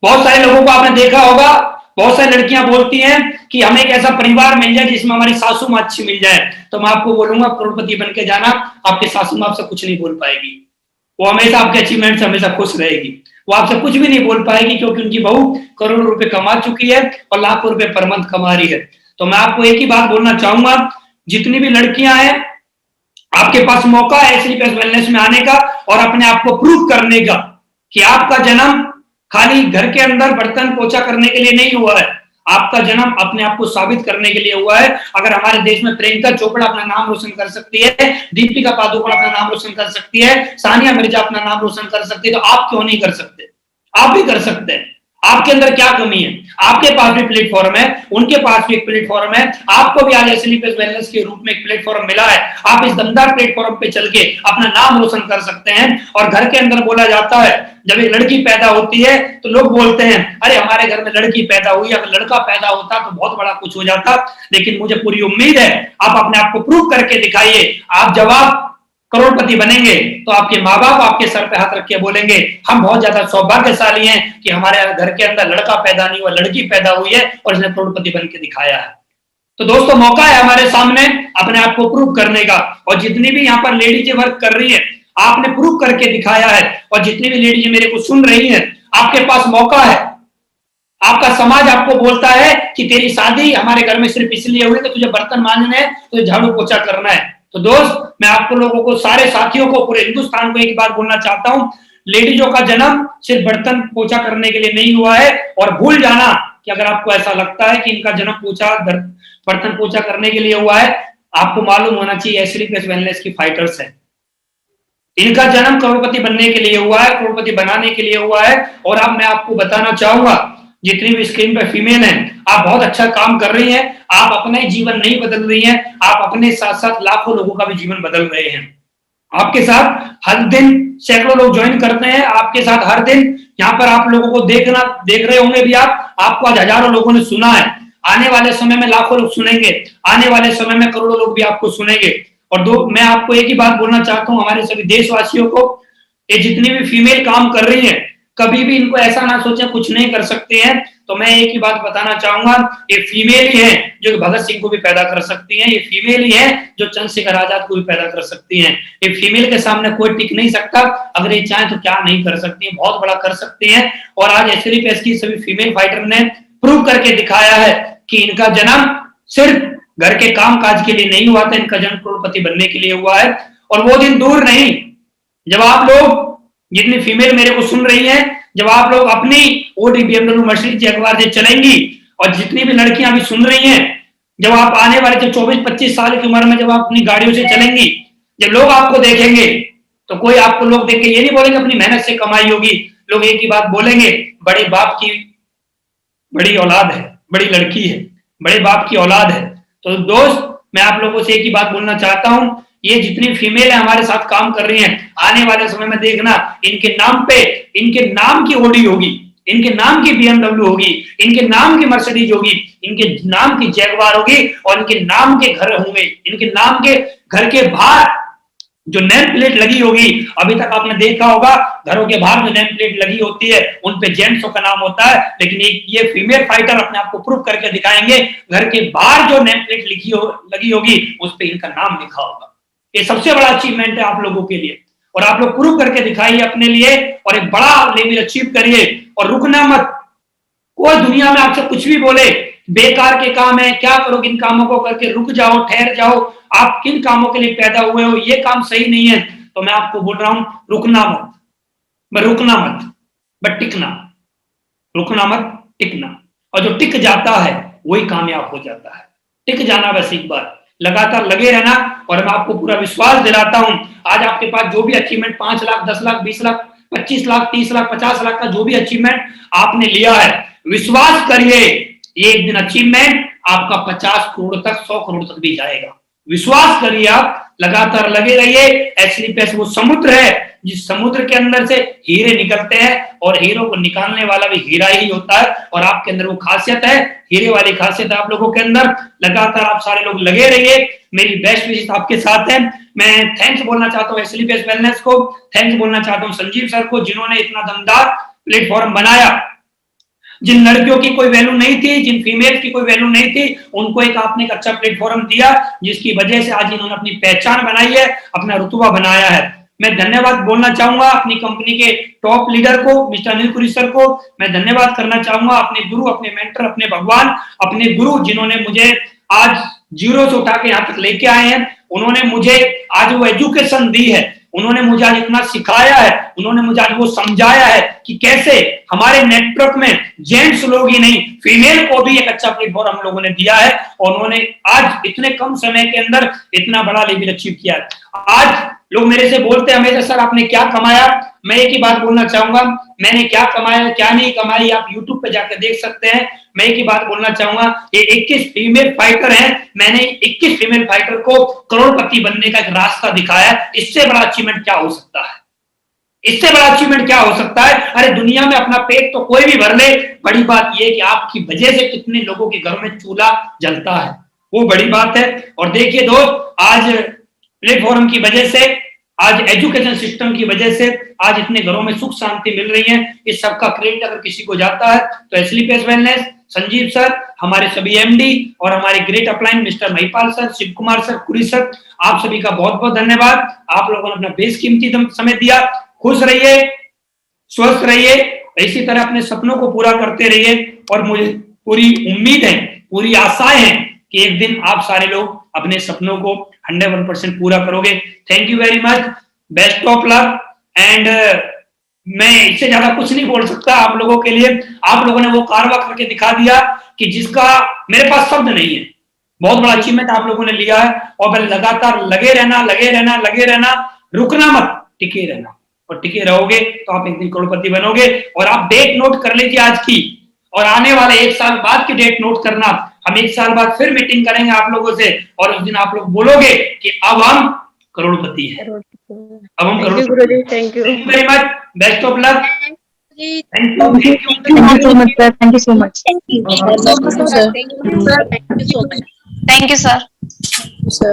बहुत सारे लोगों को आपने देखा होगा, बहुत सारी लड़कियां बोलती हैं कि हमें एक ऐसा परिवार मिल जाए जिसमें हमारी सासू माँ अच्छी मिल जाए। तो मैं आपको बोलूंगा, करोड़पति बन के जाना, आपके सासू माँ आपसे कुछ नहीं बोल पाएगी। वो हमेशा आपके अचीवमेंट से हमेशा खुश रहेगी। वो आपसे कुछ भी नहीं बोल पाएगी, क्योंकि उनकी बहू करोड़ों रुपए कमा चुकी है और लाखों रुपए पर मंथ कमा रही है। तो मैं आपको एक ही बात बोलना चाहूंगा, जितनी भी लड़कियां हैं, आपके पास मौका है एसएलपीएस वेलनेस में आने का और अपने आप को प्रूव करने का कि आपका जन्म खाली घर के अंदर बर्तन पोछा करने के लिए नहीं हुआ है। आपका जन्म अपने आप को साबित करने के लिए हुआ है। अगर हमारे देश में प्रियंका चोपड़ा अपना नाम रोशन कर सकती है, दीपिका पादुकोण अपना नाम रोशन कर सकती है, सानिया मिर्जा अपना नाम रोशन कर सकती है, तो आप क्यों नहीं कर सकते? आप भी कर सकते हैं। आपके अंदर क्या कमी है? आपके पास भी प्लेटफॉर्म है, उनके पास भी एक प्लेटफॉर्म है, आपको भी आज एसएलपीएस वेलनेस के रूप में एक प्लेटफॉर्म मिला है। आप इस दमदार प्लेटफॉर्म पे चल के अपना नाम रोशन कर सकते हैं। और घर के अंदर बोला जाता है, जब एक लड़की पैदा होती है तो लोग बोलते हैं अरे हमारे घर में लड़की पैदा हुई, अगर लड़का पैदा होता तो बहुत बड़ा कुछ हो जाता। लेकिन मुझे पूरी उम्मीद है आप अपने आप को प्रूव करके दिखाइए। आप जब आप करोड़पति बनेंगे तो आपके माँ बाप आपके सर पे हाथ रख के बोलेंगे हम बहुत ज्यादा सौभाग्यशाली हैं कि हमारे घर के अंदर लड़का पैदा नहीं हुआ, लड़की पैदा हुई है और इसने करोड़पति बन के दिखाया है। तो दोस्तों मौका है हमारे सामने अपने आप को प्रूव करने का। और जितनी भी यहाँ पर लेडीज वर्क कर रही है, आपने प्रूव करके दिखाया है। और जितनी भी लेडीज मेरे को सुन रही है, आपके पास मौका है। आपका समाज आपको बोलता है कि तेरी शादी हमारे घर में सिर्फ इसलिए हुई कि तुझे बर्तन मांजने हैं, तुझे झाड़ू पोछा करना है। तो दोस्त मैं आपको लोगों को, सारे साथियों को, पूरे हिंदुस्तान को एक बात बोलना चाहता हूं, लेडीजों का जन्म सिर्फ बर्तन पोछा करने के लिए नहीं हुआ है। और भूल जाना कि अगर आपको ऐसा लगता है कि इनका जन्म बर्तन पोछा करने के लिए हुआ है, आपको मालूम होना चाहिए एसएलपीएस वेलनेस की फाइटर्स है। इनका जन्म करोड़पति बनने के लिए हुआ है, करोड़पति बनाने के लिए हुआ है। और अब मैं आपको बताना चाहूंगा, जितनी भी स्क्रीन पर फीमेल हैं, आप बहुत अच्छा काम कर रही हैं। आप अपना ही जीवन नहीं बदल रही हैं, आप अपने साथ साथ लाखों लोगों का भी जीवन बदल रहे हैं। आपके साथ हर दिन सैकड़ों लोग ज्वाइन करते हैं, आपके साथ हर दिन यहाँ पर आप लोगों को देख रहे होंगे भी आपको आज हजारों लोगों ने सुना है। आने वाले समय में लाखों लोग सुनेंगे, आने वाले समय में करोड़ों लोग भी आपको सुनेंगे। और मैं आपको एक ही बात बोलना चाहता हूँ हमारे सभी देशवासियों को, ये जितनी भी फीमेल काम कर रही है, कभी भी इनको ऐसा ना सोचे कुछ नहीं कर सकते हैं। तो मैं एक ही बात बताना चाहूंगा, ये फीमेल ही है जो भगत सिंह को भी पैदा कर सकती हैं, ये फीमेल ही है जो चंद्रशेखर आजाद को भी पैदा कर सकती हैं। ये फीमेल के सामने कोई टिक नहीं सकता, अगर ये चाहे तो क्या नहीं कर सकती है, बहुत बड़ा कर सकती हैं। और आज एसएलपीएस की सभी फीमेल फाइटर ने प्रूव करके दिखाया है कि इनका जन्म सिर्फ घर के काम काज के लिए नहीं हुआ था, इनका जन्म करोड़पति बनने के लिए हुआ है। और वो दिन दूर नहीं जब आप लोग, जितनी फीमेल मेरे को सुन रही हैं, जब आप लोग अपनी ओडी BMW मर्सिडीज जगुआर से चलेंगी, और जितनी भी लड़कियां अभी सुन रही हैं, जब आप आने वाले जब 24-25 साल की उम्र में जब आप अपनी गाड़ियों से चलेंगी, जब लोग आपको देखेंगे तो कोई आपको लोग देख के ये नहीं बोलेंगे अपनी मेहनत से कमाई होगी, लोग एक ही बात बोलेंगे बड़े बाप की बड़ी औलाद है, बड़ी लड़की है, बड़े बाप की औलाद है। तो दोस्त मैं आप लोगों से एक ही बात बोलना चाहता हूं, ये जितनी फीमेल है हमारे साथ काम कर रही हैं, आने वाले समय में देखना इनके नाम पे, इनके नाम की ओडी होगी, इनके नाम की BMW होगी, इनके नाम की मर्सिडीज होगी, इनके नाम की जैगवार होगी, और इनके नाम के घर होंगे, इनके नाम के घर के बाहर जो नेम प्लेट लगी होगी। अभी तक आपने देखा होगा घरों के बाहर जो नेम प्लेट लगी होती है उन पे जेंट्सों का नाम होता है, लेकिन ये फीमेल फाइटर अपने आप को प्रूव करके दिखाएंगे, घर के बाहर जो नेम प्लेट लगी होगी उस पे इनका नाम लिखा होगा। ये सबसे बड़ा अचीवमेंट है आप लोगों के लिए, और आप लोग प्रूव करके दिखाइए अपने लिए, और एक बड़ा लेवल अचीव करिए, और रुकना मत। कोई दुनिया में आपसे कुछ भी बोले बेकार के काम है, क्या करोगे इन कामों को करके, रुक जाओ, ठहर जाओ, आप किन कामों के लिए पैदा हुए हो, ये काम सही नहीं है। तो मैं आपको बोल रहा हूं रुकना मत, रुकना मत बट टिकना, रुकना मत टिकना, और जो टिक जाता है वही कामयाब हो जाता है। टिक जाना बस एक बार, लगातार लगे रहना, और मैं आपको पूरा विश्वास दिलाता हूं आज आपके पास जो भी अचीवमेंट 5 लाख, 10 लाख, 20 लाख, 25 लाख, 30 लाख, 50 लाख का जो भी अचीवमेंट आपने लिया है, विश्वास करिए एक दिन अचीवमेंट आपका 50 करोड़ तक, 100 करोड़ तक भी जाएगा। विश्वास करिए, आप लगातार लगे रहिए। एसएलपीएस वो समुद्र है जिस समुद्र के अंदर से हीरे निकलते हैं, और हीरो को निकालने वाला भी हीरा ही होता है, और आपके अंदर वो खासियत है, हीरे वाली खासियत है आप लोगों के अंदर। लगातार आप सारे लोग लगे रहिए, मेरी बेस्ट विशेष आपके साथ है। मैं थैंक्स बोलना चाहता हूँ एसएलपीएस वेलनेस को, थैंक्स बोलना चाहता हूँ संजीव सर को, जिन्होंने इतना दमदार प्लेटफॉर्म बनाया। जिन लड़कियों की कोई वैल्यू नहीं थी, जिन फीमेल की कोई वैल्यू नहीं थी, उनको आपने एक अच्छा प्लेटफॉर्म दिया, जिसकी वजह से आज इन्होंने अपनी पहचान बनाई है, अपना रुतबा बनाया है। मैं धन्यवाद बोलना चाहूंगा अपनी कंपनी के टॉप लीडर को, मिस्टर अनिल पुरी सर को। मैं धन्यवाद करना चाहूंगा अपने गुरु, अपने मेंटर, अपने भगवान, अपने गुरु, जिन्होंने मुझे आज जीरो से उठा के यहाँ तक लेके आए हैं। उन्होंने मुझे आज वो एजुकेशन दी है, उन्होंने मुझे आज इतना सिखाया है, उन्होंने मुझे आज वो समझाया है कि कैसे हमारे नेटवर्क में जेंट्स लोग ही नहीं, फीमेल को भी एक अच्छा प्लेटफॉर्म हम लोगों ने दिया है, और उन्होंने आज इतने कम समय के अंदर इतना बड़ा लेवल अचीव किया है। आज लोग मेरे से बोलते हैं हमेशा, सर आपने क्या कमाया? मैं एक ही बात बोलना चाहूंगा, मैंने क्या कमाया क्या नहीं कमाई आप यूट्यूब पे जाकर देख सकते हैं। मैं एक ही बात बोलना चाहूंगा, ये 21 फीमेल फाइटर हैं, मैंने 21 फीमेल फाइटर को करोड़पति बनने का एक रास्ता दिखाया। इससे बड़ा अचीवमेंट क्या हो सकता है? इससे बड़ा अचीवमेंट क्या हो सकता है? अरे दुनिया में अपना पेट तो कोई भी भर ले, बड़ी बात यह कि आपकी वजह से कितने लोगों के घर में चूल्हा जलता है, वो बड़ी बात है। और देखिए दोस्त, आज प्लेटफॉर्म की वजह से, आज एजुकेशन सिस्टम की वजह से आज इतने घरों में सुख शांति मिल रही है। इस सबका क्रेडिट अगर किसी को जाता है तो एस्लीपेस वेलनेस, संजीव सर, हमारे सभी एमडी और हमारे great upline mister Mahipal sir, Shiv Kumar sir, Kuri sir, आप सभी का बहुत बहुत धन्यवाद। आप लोगों ने अपना बेशकीमती समय दिया। खुश रहिए, स्वस्थ रहिए, इसी तरह अपने सपनों को पूरा करते रहिए और मुझे पूरी उम्मीद है, पूरी आशाएं हैं कि एक दिन आप सारे लोग अपने सपनों को 101% पूरा करोगे। Thank you very much, best of luck. And मैं इससे ज्यादा कुछ नहीं बोल सकता आप लोगों के लिए। आप लोगों ने वो कारवा करके दिखा दिया कि जिसका मेरे पास शब्द नहीं है। बहुत बड़ा अचीवमेंट आप लोगों ने लिया है और मैं लगातार लगे रहना, रुकना मत, टिके रहना, और टिके रहोगे तो आप एक दिन करोड़पति बनोगे। और आप डेट नोट कर लीजिए आज की, और आने वाले 1 साल बाद की डेट नोट करना। हम 1 साल बाद फिर मीटिंग करेंगे आप लोगों से और उस दिन आप लोग बोलोगे कि अब हम करोड़पति हैं, अब हम करोड़पति। Thank you very much, best of luck. Thank you so much, sir. Thank you so much. Thank you, sir. Sir.